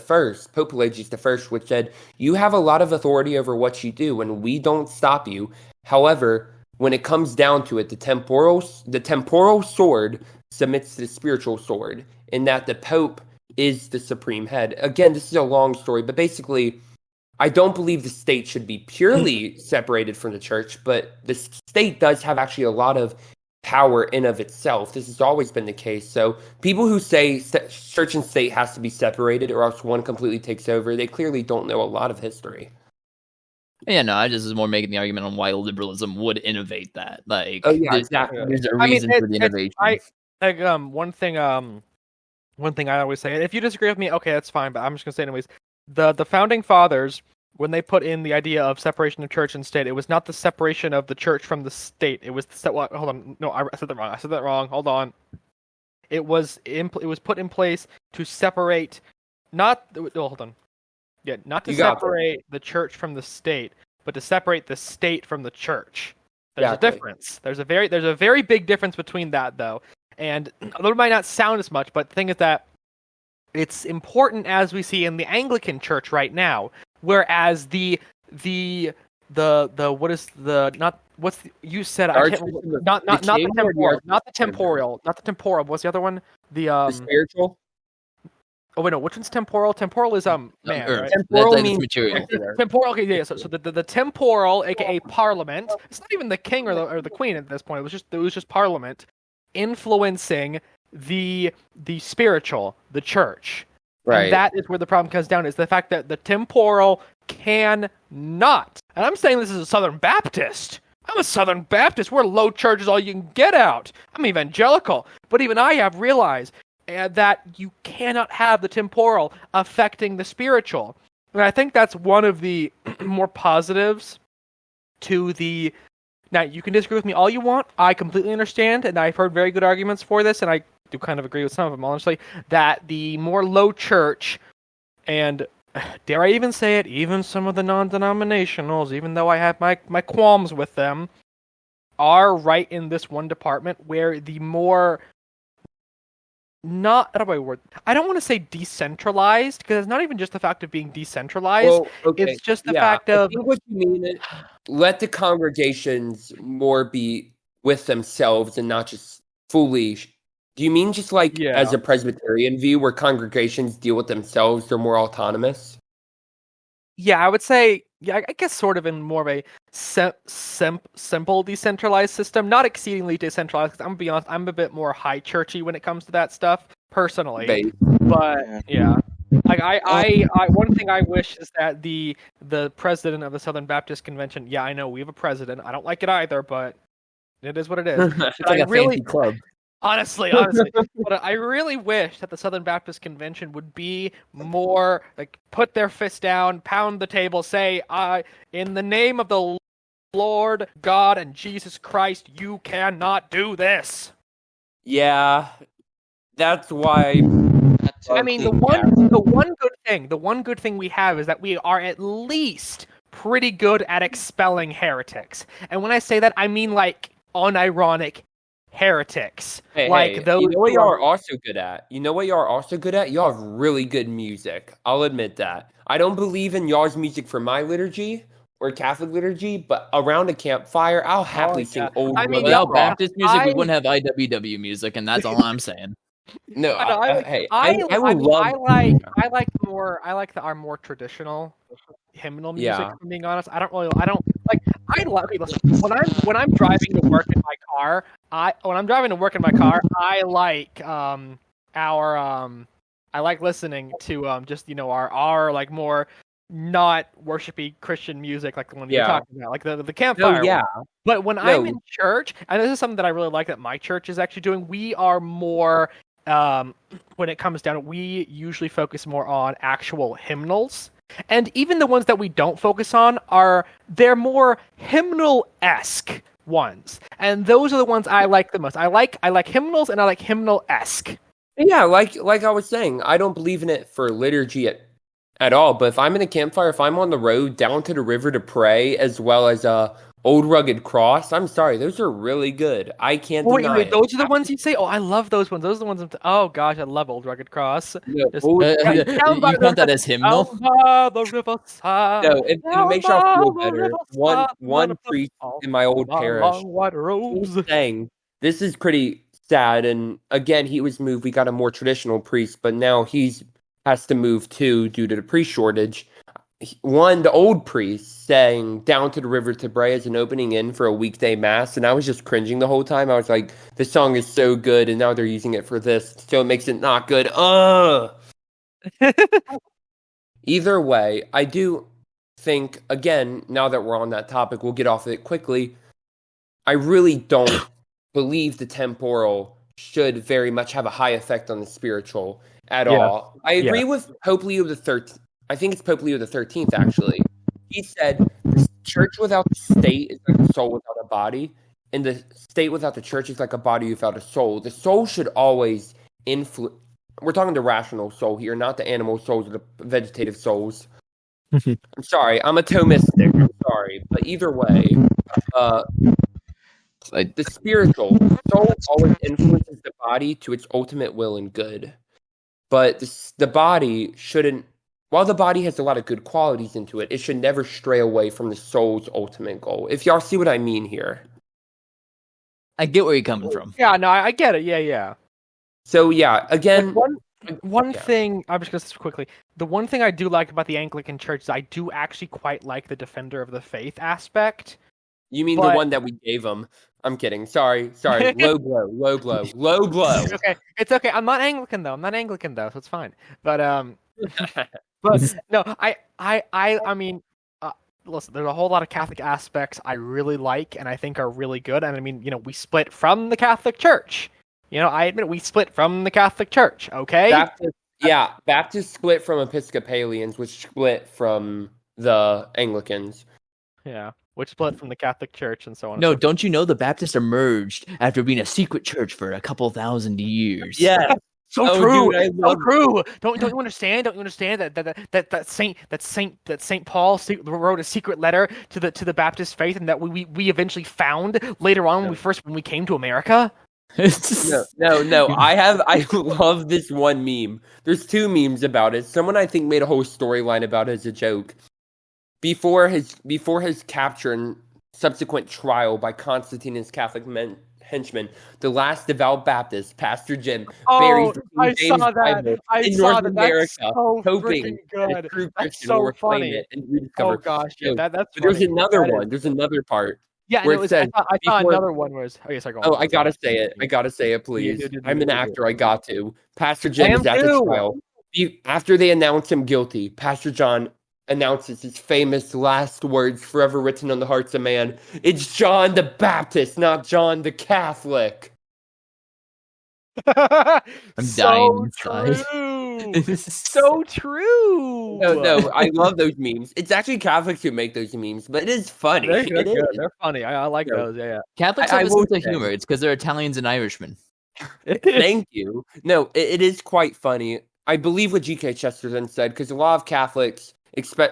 Pope Pelagius I, which said, you have a lot of authority over what you do, and we don't stop you. However, when it comes down to it, the temporal sword submits to the spiritual sword, in that the Pope is the supreme head. Again, this is a long story, but basically, I don't believe the state should be purely separated from the church, but the state does have actually a lot of power in of itself. This has always been the case. So people who say church and state has to be separated or else one completely takes over, they clearly don't know a lot of history. Yeah, no, I just was more making the argument on why liberalism would innovate that. Like, Oh yeah, exactly. There's a I mean, reason for the innovation. One thing I always say, and if you disagree with me, okay, that's fine, but I'm just gonna say it anyways. The founding fathers, when they put in the idea of separation of church and state, it was not the separation of the church from the state. It was hold on, no, I said that wrong. I said that wrong. Hold on. It was put in place to separate, not hold on. Yeah, not to separate the church from the state, but to separate the state from the church. There's a difference. There's a very big difference between that, though. And although it might not sound as much, but the thing is that it's important, as we see in the Anglican Church right now. Whereas you said not the temporal. What's the other one? The spiritual. Oh wait, no. Which one's temporal? Temporal is man, right? Temporal means material. Temporal. Okay, yeah. So the temporal, aka Parliament. It's not even the king or the queen at this point. It was just Parliament influencing the spiritual, the church. Right. And that is where the problem comes down, is the fact that the temporal cannot. And I'm saying this as a Southern Baptist. I'm a Southern Baptist. We're low church is all you can get out. I'm evangelical. But even I have realized that you cannot have the temporal affecting the spiritual. And I think that's one of the more positives to the... Now, you can disagree with me all you want. I completely understand, and I've heard very good arguments for this, and I do kind of agree with some of them, honestly, that the more low church, and dare I even say it, even some of the non-denominationals, even though I have my qualms with them, are right in this one department where the more... I don't want to say decentralized, because it's not even just the fact of being decentralized. Well, okay. It's just the fact of... I think what you mean is let the congregations more be with themselves and not just fully... Do you mean just like as a Presbyterian view where congregations deal with themselves, they're more autonomous? Yeah, I would say, I guess sort of in more of a simple decentralized system, not exceedingly decentralized, because I'm going to be honest, I'm a bit more high churchy when it comes to that stuff, personally. But, yeah. Like, I one thing I wish is that the president of the Southern Baptist Convention, yeah, I know, we have a president, I don't like it either, but it is what it is. It's like a fancy club. Honestly, but I really wish that the Southern Baptist Convention would be more like put their fist down, pound the table, say, in the name of the Lord God and Jesus Christ, you cannot do this. Yeah, that's why. I mean, the one good thing we have is that we are at least pretty good at expelling heretics. And when I say that, I mean like unironic heretics. Those. You know what y'all are also good at? Y'all have really good music. I'll admit that. I don't believe in y'all's music for my liturgy or Catholic liturgy, but around a campfire, I'll happily sing old. I mean, without Baptist music, we wouldn't have IWW music, and that's all I'm saying. No, I like our more traditional hymnal music. If I'm being honest, I don't like. When I'm driving to work in my car, I like listening to just our like more not worshipy Christian music, like the one you're talking about, like the campfire. One. But when I'm in church, and this is something that I really like that my church is actually doing, we are more when it comes down, we usually focus more on actual hymnals. And even the ones that we don't focus on they're more hymnal-esque ones. And those are the ones I like the most. I like hymnals and I like hymnal-esque. Yeah, like I was saying, I don't believe in it for liturgy at all. But if I'm in a campfire, if I'm on the road down to the river to pray, as well as Old Rugged Cross, I'm sorry, those are really good. I can't deny Wait, it. those are the ones you say? Oh, I love those ones. Those are the ones. Oh gosh, I love Old Rugged Cross. No, Just- You count that as hymnal? Down by the riverside. no, if it makes y'all Down feel by the better, riverside, one priest in my old my parish long white robes. was saying, this is pretty sad, and again, he was moved. We got a more traditional priest, but now has to move too due to the priest shortage. The old priest sang "Down to the River to Bray" as an opening in for a weekday mass, and I was just cringing the whole time. I was like, "This song is so good, and now they're using it for this, so it makes it not good." Either way, I do think, again, now that we're on that topic, we'll get off of it quickly. I really don't believe the temporal should very much have a high effect on the spiritual at all. I agree with Pope Leo the 13th. I think it's Pope Leo the 13th, actually. He said, the church without the state is like a soul without a body, and the state without the church is like a body without a soul. The soul should always influence. We're talking the rational soul here, not the animal souls or the vegetative souls. I'm sorry, I'm a Thomistic. I'm sorry. But either way, the spiritual soul always influences the body to its ultimate will and good. But the body shouldn't, while the body has a lot of good qualities into it, it should never stray away from the soul's ultimate goal. If y'all see what I mean here. I get where you're coming from. Yeah, no, I get it. Yeah. So yeah, again, one thing, I'm just going to say quickly, the one thing I do like about the Anglican Church is I do actually quite like the defender of the faith aspect. You mean the one that we gave them? I'm kidding. Sorry. Low blow. It's okay. I'm not Anglican though, so it's fine. But but no, I mean, listen, there's a whole lot of Catholic aspects I really like and I think are really good. And I mean, we split from the Catholic Church. I admit we split from the Catholic Church. Okay. Baptists split from Episcopalians, which split from the Anglicans. Yeah. Which split from the Catholic Church and so on. No, don't you know the Baptists emerged after being a secret church for a couple thousand years? Yeah. So true. So true. Don't you understand? Don't you understand that Saint Paul wrote a secret letter to the Baptist faith, and that we eventually found later on when we came to America? No. I love this one meme. There's two memes about it. Someone I think made a whole storyline about it as a joke. Before his capture and subsequent trial by Constantine and his Catholic henchmen, the last devout Baptist, Pastor Jim, buries the King James Bible in North America, hoping that true Christian will reclaim it and rediscover. Oh gosh, yeah, that's. But there's another one. There's another part. Yeah, where it says, I thought another one was. Oh yes, I got. Oh, I gotta say it, please. I'm an actor. I got to. Pastor Jim is at the trial. After they announce him guilty, Pastor John announces his famous last words forever written on the hearts of man. It's John the Baptist, not John the Catholic. I'm dying inside. So true. No, I love those memes. It's actually Catholics who make those memes, but it is funny. They're funny. I like those. Yeah. Catholics have a sense of humor. It's because they're Italians and Irishmen. Thank you. No, it is quite funny. I believe what G.K. Chesterton said, because a lot of Catholics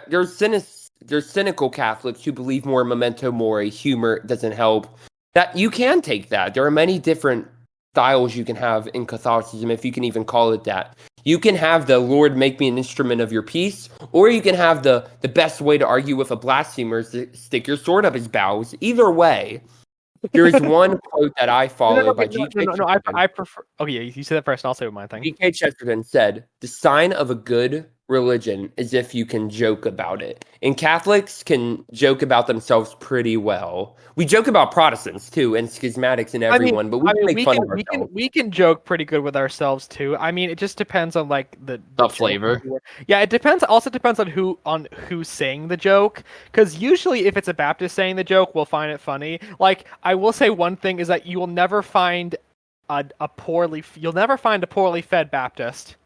there's cynical Catholics who believe more memento mori, humor doesn't help. That you can take that. There are many different styles you can have in Catholicism, if you can even call it that. You can have the Lord make me an instrument of your peace, or you can have the best way to argue with a blasphemer is to stick your sword up his bowels. Either way, there is one quote that I follow by G.K. Chesterton. I prefer. Oh yeah, you said that first. I'll say what my thing. G.K. Chesterton said, "The sign of a good religion is if you can joke about it." And Catholics can joke about themselves pretty well. We joke about Protestants too, and schismatics and everyone, but we can make fun of ourselves. We can joke pretty good with ourselves too. I mean, it just depends on like the flavor. Yeah, it depends. Also depends on who's saying the joke. Because usually, if it's a Baptist saying the joke, we'll find it funny. Like I will say one thing is that you will never find a poorly fed Baptist.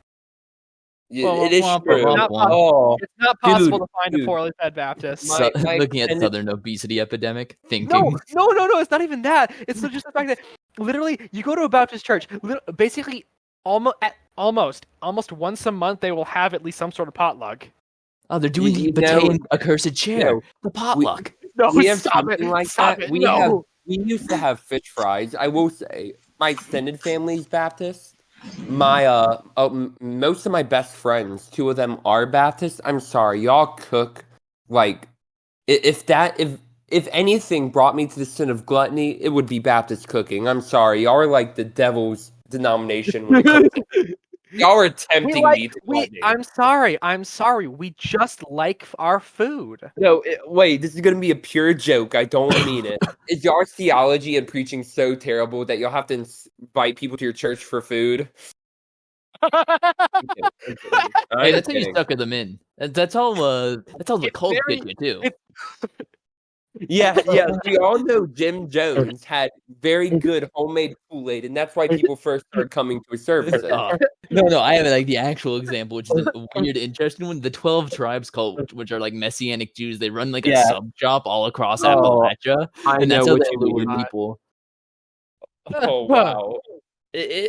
It is Womp, true. womp, Not womp. Oh, It's not possible Dude, to find a dude. poorly fed Baptist. My- Looking at extended- Southern obesity epidemic, thinking. No. It's not even that. It's just the fact that literally you go to a Baptist church, basically almost once a month they will have at least some sort of potluck. Oh, they're doing You the know- Battean accursed chair, no, the potluck. No, we have stop something it. like Stop that. it. We No. used to have fish fries. I will say, my extended family's Baptist. My most of my best friends, 2 of them are Baptist. I'm sorry, y'all cook like if anything brought me to the sin of gluttony, it would be Baptist cooking. I'm sorry, y'all are like the devil's denomination when it comes to y'all are tempting me to gluttony. I'm sorry. We just like our food. No, wait, this is gonna be a pure joke. I don't mean it. Is y'all's theology and preaching so terrible that y'all have to invite people to your church for food? I'm kidding. Hey, I'm that's how you kidding. sucker them in. That's how the It's cult very- get you too. Yeah. We all know Jim Jones had very good homemade Kool-Aid, and that's why people first started coming to his services. No, I have like the actual example, which is a weird, interesting one. The 12 Tribes cult, which are like Messianic Jews, they run like a Yeah. sub shop all across Oh, Appalachia, I and that's know how what they you lure mean. people. Oh wow!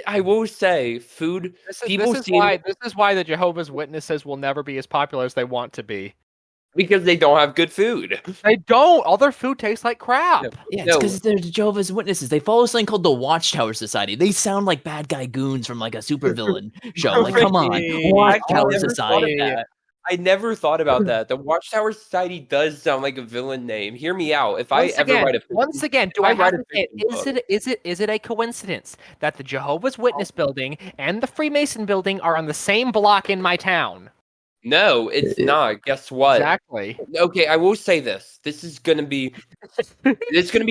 I will say, food. People This seem is why the Jehovah's Witnesses will never be as popular as they want to be. because they don't have good food. They don't. All their food tastes like crap. No. Yeah, it's No. because they're Jehovah's Witnesses. They follow something called the Watchtower Society. They sound like bad guy goons from like a supervillain show. Like, come on, Ricky, Watchtower never thought of Society. that. I never thought about that. The Watchtower Society does sound like a villain name. Hear me out. If I ever write a Once again, do if I I write have a to say it? fiction Is it a coincidence that the Jehovah's Witness building and the Freemason building are on the same block in my town? No, it's not. Guess what? Exactly. Okay, I will say this. This is gonna be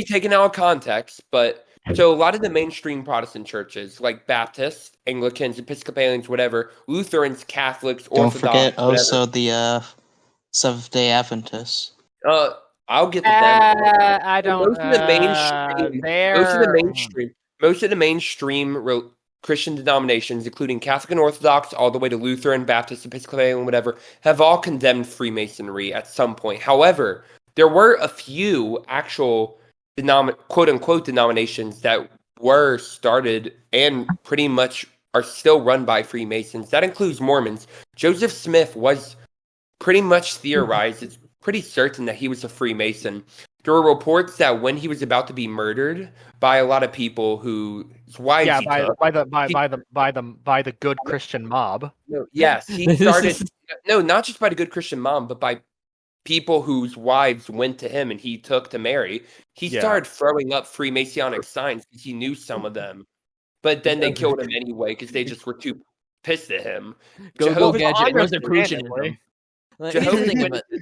taken out of context, but so a lot of the mainstream Protestant churches, like Baptists, Anglicans, Episcopalians, whatever, Lutherans, Catholics, Don't Orthodox, forget whatever, also the Seventh-day Adventists. I'll get to them. I don't. Most of the mainstream Christian denominations, including Catholic and Orthodox, all the way to Lutheran, Baptist, Episcopalian, whatever, have all condemned Freemasonry at some point. However, there were a few actual quote-unquote denominations that were started and pretty much are still run by Freemasons. That includes Mormons. Joseph Smith was pretty much theorized. It's pretty certain that he was a Freemason. There were reports that when he was about to be murdered by a lot of people whose wives he took. by the good Christian mob. No, yes, he started. No, not just by the good Christian mom, but by people whose wives went to him and he took to marry. He started throwing up Freemasonic signs because he knew some of them. But then they killed him anyway because they just were too pissed at him. Go Jehovah's gadget Witnesses- Rosicrucianism. Like, Jehovah's here's the thing Witnesses-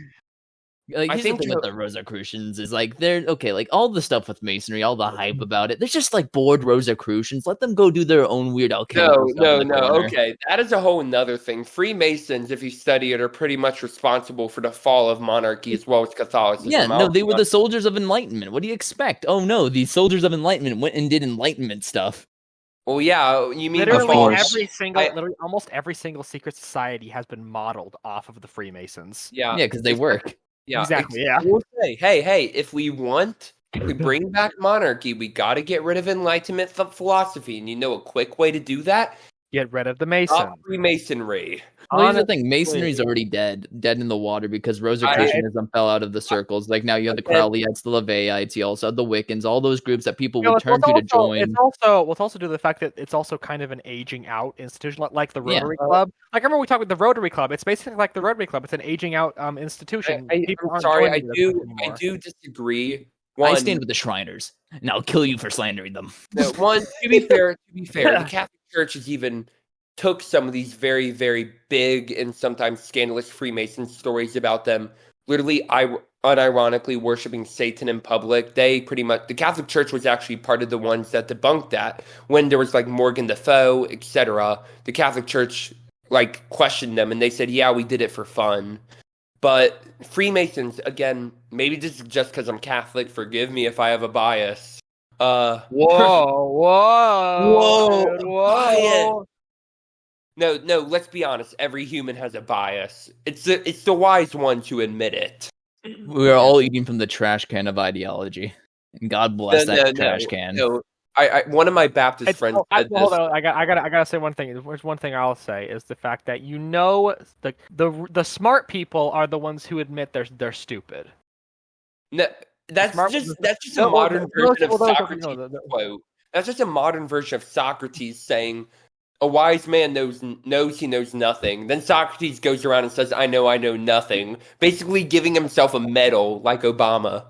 Like, I here's the think thing about the Rosicrucians is like they're okay, like all the stuff with masonry, all the hype about it. They're just like bored Rosicrucians. Let them go do their own weird alchemical stuff in the corner. Okay, that is a whole nother thing. Freemasons, if you study it, are pretty much responsible for the fall of monarchy as well as Catholicism. Yeah, no, they were the soldiers of enlightenment. What do you expect? Oh no, these soldiers of enlightenment went and did enlightenment stuff. Well, yeah, you mean the Literally fall? literally almost every single secret society has been modeled off of the Freemasons. Yeah, Yeah, because they work. Yeah, Exactly, yeah. We'll say, hey, if we want to bring back monarchy, we got to get rid of Enlightenment philosophy. And you know a quick way to do that? Get rid of the Mason. Stop Freemasonry. Well, here's the thing: masonry's already dead in the water because Rosicrucianism fell out of the circles. Like now, you have the Crowleyites, the LaVeyites, you also have the Wiccans, all those groups that people would turn to join. It's also due to the fact that it's also kind of an aging out institution, like the Rotary Club. Like, I remember we talked about the Rotary Club. It's basically like the Rotary Club. It's an aging out institution. I'm sorry, I do disagree. I stand with the Shriners, and I'll kill you for slandering them. No, to be fair, the Catholic Church has even took some of these very, very big and sometimes scandalous Freemason stories about them, literally unironically worshiping Satan in public. The Catholic Church was actually part of the ones that debunked that. When there was like Morgan the Foe, etc., the Catholic Church like questioned them and they said, yeah, we did it for fun. But Freemasons, again, maybe this is just because I'm Catholic, forgive me if I have a bias. Whoa, bias. No, let's be honest. Every human has a bias. It's the wise ones who admit it. We are all eating from the trash can of ideology. And God bless that trash can. No. I one of my Baptist friends said this. Hold on, I gotta say one thing. There's one thing I'll say is the fact that the smart people are the ones who admit they're stupid. No, that's just a modern version of Socrates' quote. That's just a modern version of Socrates saying, "A wise man knows he knows nothing." Then Socrates goes around and says, "I know nothing," basically giving himself a medal like Obama.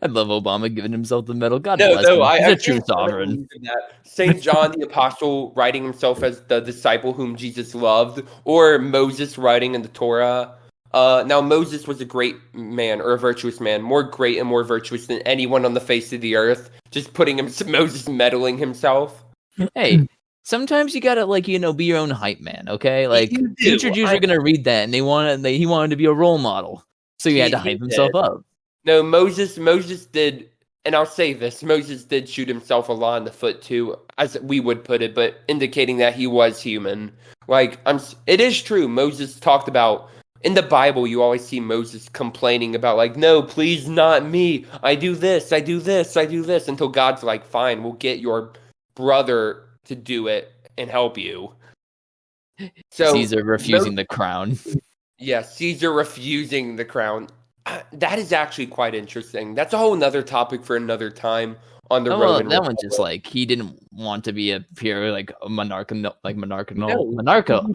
I love Obama giving himself the medal. God bless him. He's a true sovereign. Saint John the Apostle writing himself as the disciple whom Jesus loved, or Moses writing in the Torah. Now Moses was a great man or a virtuous man, more great and more virtuous than anyone on the face of the earth. Just putting Moses meddling himself. Hey, sometimes you gotta be your own hype man, okay? Like future Jews are gonna read that and he wanted to be a role model, so he had to hype himself up. No, Moses did, and I'll say this: Moses did shoot himself a lot in the foot too, as we would put it, but indicating that he was human. It is true. Moses talked about. In the Bible, you always see Moses complaining about, no, please not me. I do this, until God's like, fine, we'll get your brother to do it and help you. So Caesar refusing the crown. Yeah, Caesar refusing the crown. That is actually quite interesting. That's a whole nother topic for another time. On the Roman that one's just he didn't want to be a pure No, monarcho.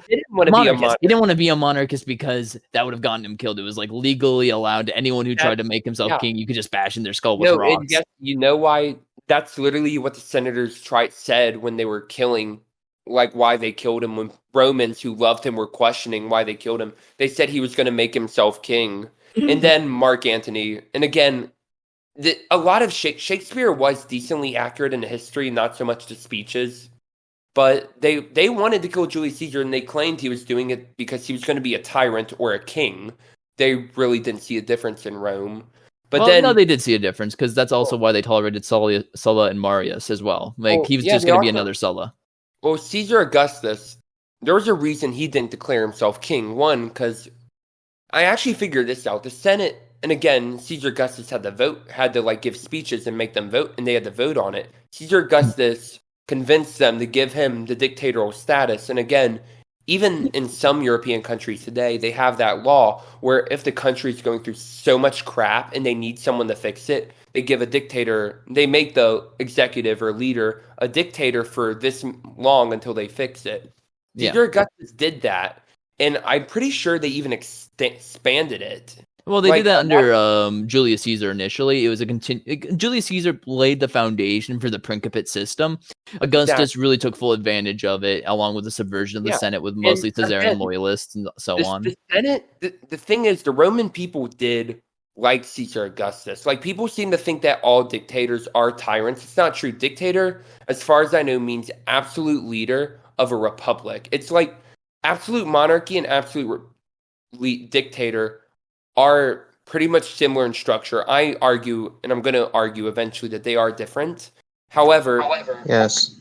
he didn't want to be a monarchist. He didn't want to be a monarchist because that would have gotten him killed. It was legally allowed to anyone who tried to make himself king. You could just bash in their skull with rocks. Yes, you know why? That's literally what the senators said when they were killing, why they killed him. When Romans who loved him were questioning why they killed him, they said he was going to make himself king. And then Mark Antony, and again. A lot of Shakespeare was decently accurate in the history, not so much the speeches. But they wanted to kill Julius Caesar, and they claimed he was doing it because he was going to be a tyrant or a king. They really didn't see a difference in Rome. But no, they did see a difference, because that's also why they tolerated Sulla and Marius as well. He was just going to be another Sulla. Well, Caesar Augustus, there was a reason he didn't declare himself king. One, because I actually figured this out. The Senate... And again, Caesar Augustus had to give speeches and make them vote, and they had to vote on it. Caesar Augustus convinced them to give him the dictatorial status. And again, even in some European countries today, they have that law where if the country is going through so much crap and they need someone to fix it, they give a dictator, they make the executive or leader a dictator for this long until they fix it. Caesar Augustus did that, and I'm pretty sure they even expanded it. Well, they did that under Julius Caesar initially. It was Julius Caesar laid the foundation for the Principate system. Augustus really took full advantage of it, along with the subversion of the Senate with mostly Caesarian loyalists and so on. The Senate, the thing is, the Roman people did like Caesar Augustus. People seem to think that all dictators are tyrants. It's not true. Dictator, as far as I know, means absolute leader of a republic. It's absolute monarchy and absolute dictator are pretty much similar in structure. I argue, and I'm going to argue eventually, that they are different. However, yes,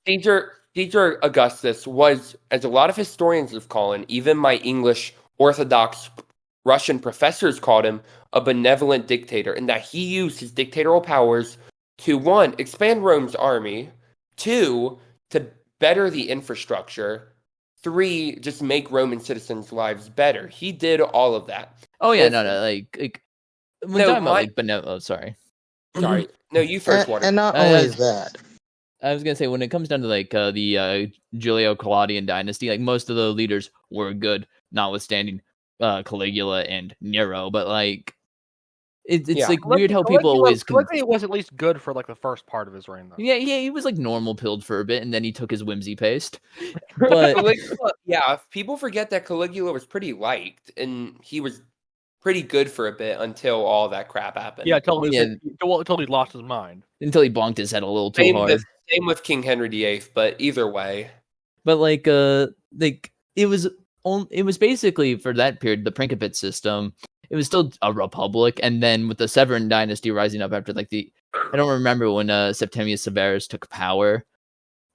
Caesar Augustus was, as a lot of historians have called him, even my English Orthodox Russian professors called him, a benevolent dictator, and that he used his dictatorial powers to, 1, expand Rome's army, 2, to better the infrastructure, 3, just make Roman citizens' lives better. He did all of that. Oh yeah, sorry. Sorry. No, you first. And not only that. I was gonna say, when it comes down to the Julio-Claudian dynasty, most of the leaders were good, notwithstanding Caligula and Nero. But it's weird how people always. Caligula was at least good for the first part of his reign, though. Yeah, he was normal pilled for a bit, and then he took his whimsy paste. But Caligula, people forget that Caligula was pretty liked, and he was pretty good for a bit until all that crap happened. Yeah, until he lost his mind. Until he bonked his head a little too hard. Same with King Henry VIII, but either way. But it was basically, for that period, the Principate system. It was still a republic, and then with the Severan dynasty rising up after I don't remember when Septimius Severus took power,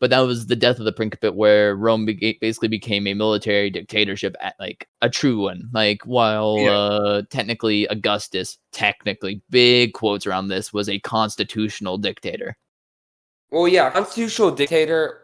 but that was the death of the Principate, where Rome basically became a military dictatorship, like a true one. Like while technically Augustus, big quotes around this, was a constitutional dictator. Well, yeah, constitutional dictator.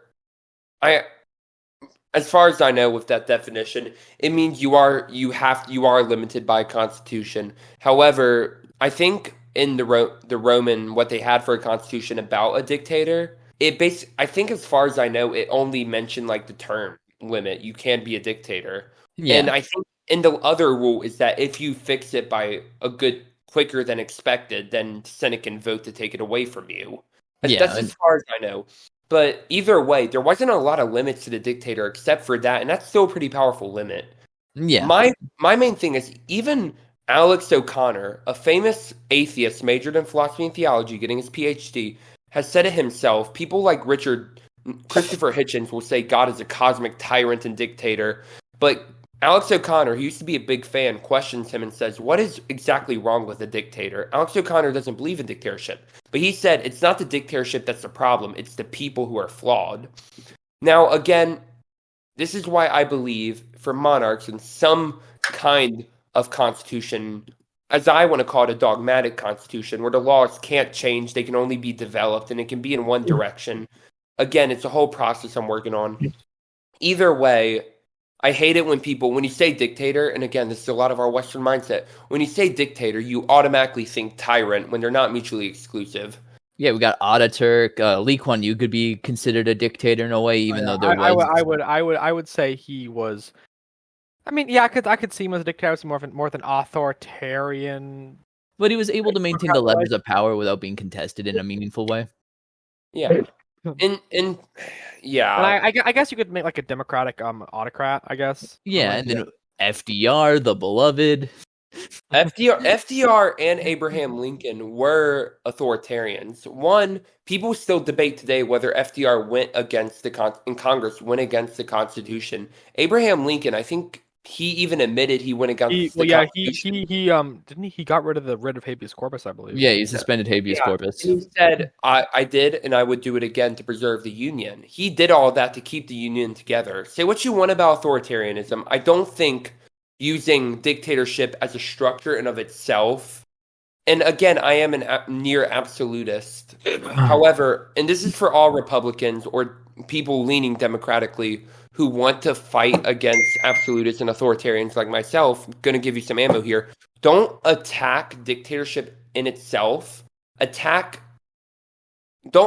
As far as I know, with that definition, it means you are limited by constitution. However, I think in the Roman, what they had for a constitution about a dictator, I think as far as I know, it only mentioned like the term limit. You can be a dictator. Yeah. And I think in the other rule is that if you fix it by a good quicker than expected, then the Senate can vote to take it away from you. That's as far as I know. But either way, there wasn't a lot of limits to the dictator except for that, and that's still a pretty powerful limit. Yeah. My main thing is even Alex O'Connor, a famous atheist majored in philosophy and theology, getting his PhD, has said it himself. People like Christopher Hitchens will say God is a cosmic tyrant and dictator, but Alex O'Connor, who used to be a big fan, questions him and says, what is exactly wrong with a dictator? Alex O'Connor doesn't believe in dictatorship, but he said it's not the dictatorship that's the problem, it's the people who are flawed. Now, again, this is why I believe for monarchs in some kind of constitution, as I want to call it, a dogmatic constitution, where the laws can't change, they can only be developed, and it can be in one direction. Again, it's a whole process I'm working on. Either way, I hate it when you say dictator, and again, this is a lot of our Western mindset. When you say dictator, you automatically think tyrant when they're not mutually exclusive. Yeah, we got Ataturk. Lee Kuan Yew could be considered a dictator in a way, even though there was. I would say he was. I mean, yeah, I could see him as a dictator, as more of an authoritarian. But he was able to maintain the levers of power without being contested in a meaningful way. Yeah. Yeah. I guess you could make like a democratic autocrat, I guess. Yeah, and then FDR, the beloved. FDR and Abraham Lincoln were authoritarians. One, people still debate today whether FDR went against in Congress went against the Constitution. Abraham Lincoln, I think he even admitted he went against the Constitution. He got rid of habeas corpus, I believe. Yeah, he suspended habeas corpus. He said, I did, and I would do it again to preserve the Union. He did all that to keep the Union together. Say what you want about authoritarianism. I don't think using dictatorship as a structure in of itself, and again, I am a near absolutist. However, and this is for all Republicans or people leaning democratically who want to fight against absolutists and authoritarians like myself, I'm going to give you some ammo here. Don't attack dictatorship in itself. Don't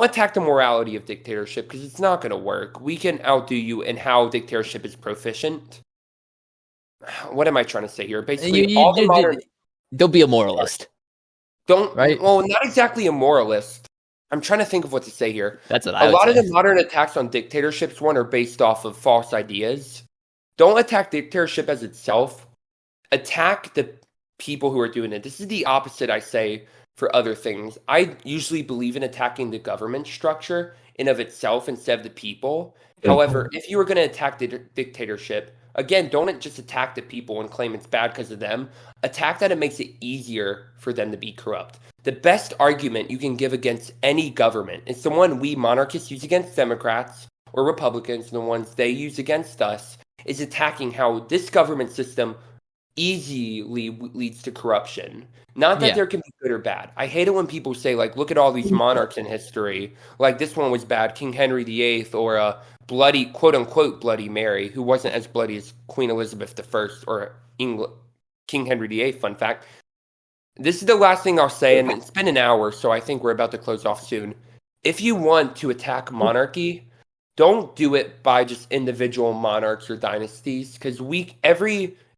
attack the morality of dictatorship because it's not going to work. We can outdo you in how dictatorship is proficient. What am I trying to say here? Basically, don't be a moralist. Well, not exactly a moralist. I'm trying to think of what to say here. That's what I would say. A lot of the modern attacks on dictatorships, are based off of false ideas. Don't attack dictatorship as itself. Attack the people who are doing it. This is the opposite I say for other things. I usually believe in attacking the government structure in of itself instead of the people. However, if you were going to attack the dictatorship, again, don't just attack the people and claim it's bad because of them. Attack that it makes it easier for them to be corrupt. The best argument you can give against any government is the one we monarchists use against Democrats or Republicans, and the ones they use against us, is attacking how this government system easily leads to corruption. Not that there can be good or bad. I hate it when people say, like, look at all these monarchs in history. Like, this one was bad, King Henry VIII, or bloody, quote-unquote, Bloody Mary, who wasn't as bloody as Queen Elizabeth I or King Henry VIII, fun fact. This is the last thing I'll say, and it's been an hour, so I think we're about to close off soon. If you want to attack monarchy, don't do it by just individual monarchs or dynasties, because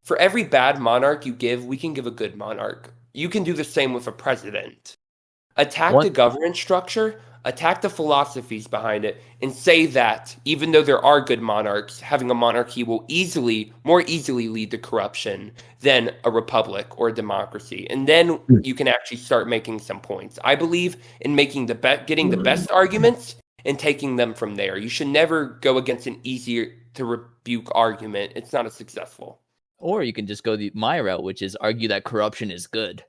for every bad monarch you give, we can give a good monarch. You can do the same with a president. Attack the government structure, attack the philosophies behind it, and say that even though there are good monarchs, having a monarchy will more easily lead to corruption than a republic or a democracy. And then you can actually start making some points. I believe in getting the best arguments and taking them from there. You should never go against an easier to rebuke argument. It's not as successful. Or you can just go my route, which is argue that corruption is good.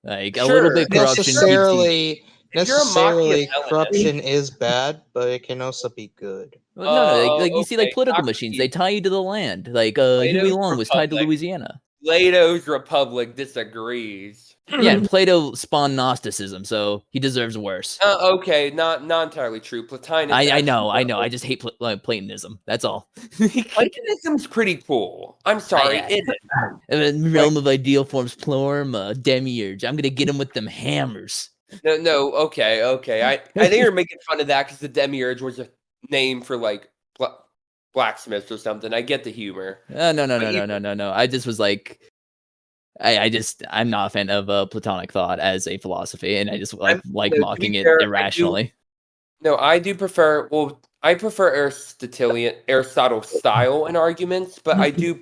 Like a little bit corruption. Necessarily If you're a necessarily Machiavellian- corruption is bad, but it can also be good. Well, no, like you see, like okay, political Socrates. machines, they tie you to the land. Like Huey Plato's Long was tied to Republic. Louisiana. Plato's Republic disagrees. Yeah, and Plato spawned Gnosticism, so he deserves worse. Okay, not entirely true. Plotinus. I know. actually- I just hate Platonism. That's all. Platonism's pretty cool. I'm sorry. I- It Realm of ideal forms plural, demiurge. I'm gonna get him with them hammers. no. Okay. I think you're making fun of that because the demiurge was a name for like blacksmiths or something. I get the humor. No. I just was like, I'm not a fan of Platonic thought as a philosophy, and I just like no, to mocking be it fair, irrationally. No, I do prefer. Well, I prefer Aristotle style in arguments, but I do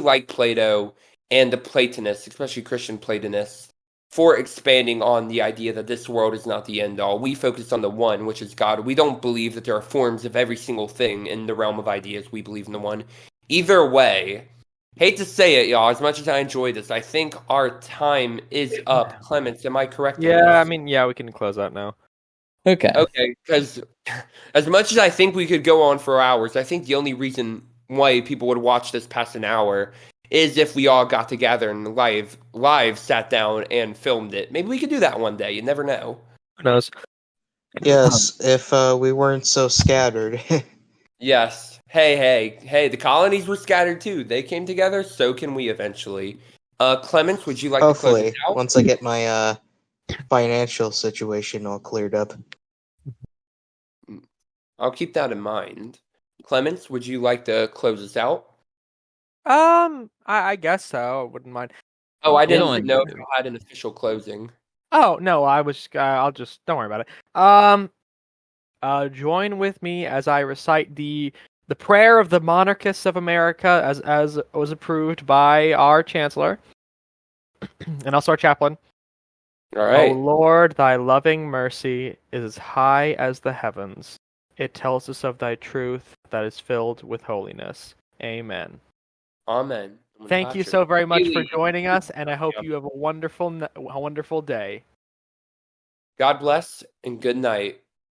like Plato and the Platonists, especially Christian Platonists, for expanding on the idea that this world is not the end all. We focus on the one, which is God. We don't believe that there are forms of every single thing in the realm of ideas. We believe in the one. Either way, hate to say it, y'all, as much as I enjoy this, I think our time is up. Clements, am I correct? in Yeah, this? I mean, yeah, we can close out now. Okay. Okay, because as much as I think we could go on for hours, I think the only reason why people would watch this past an hour is if we all got together and live sat down and filmed it. Maybe we could do that one day. You never know. Who knows? Yes, if we weren't so scattered. Yes. Hey, the colonies were scattered too. They came together, so can we eventually. Clements, would you like to close Hopefully, it out? once I get my financial situation all cleared up. I'll keep that in mind. Clements, would you like to close us out? I guess so. I wouldn't mind. Oh, I Yeah, didn't and- know if you had an official closing. Oh no, I'll just don't worry about it. Join with me as I recite the prayer of the Monarchists of America, as was approved by our Chancellor, and also our Chaplain. All right. O Lord, thy loving mercy is as high as the heavens. It tells us of thy truth that is filled with holiness. Amen. Amen. Thank you Patrick. so very much for Really- joining us, and I hope Yeah. you have a wonderful day. God bless and good night.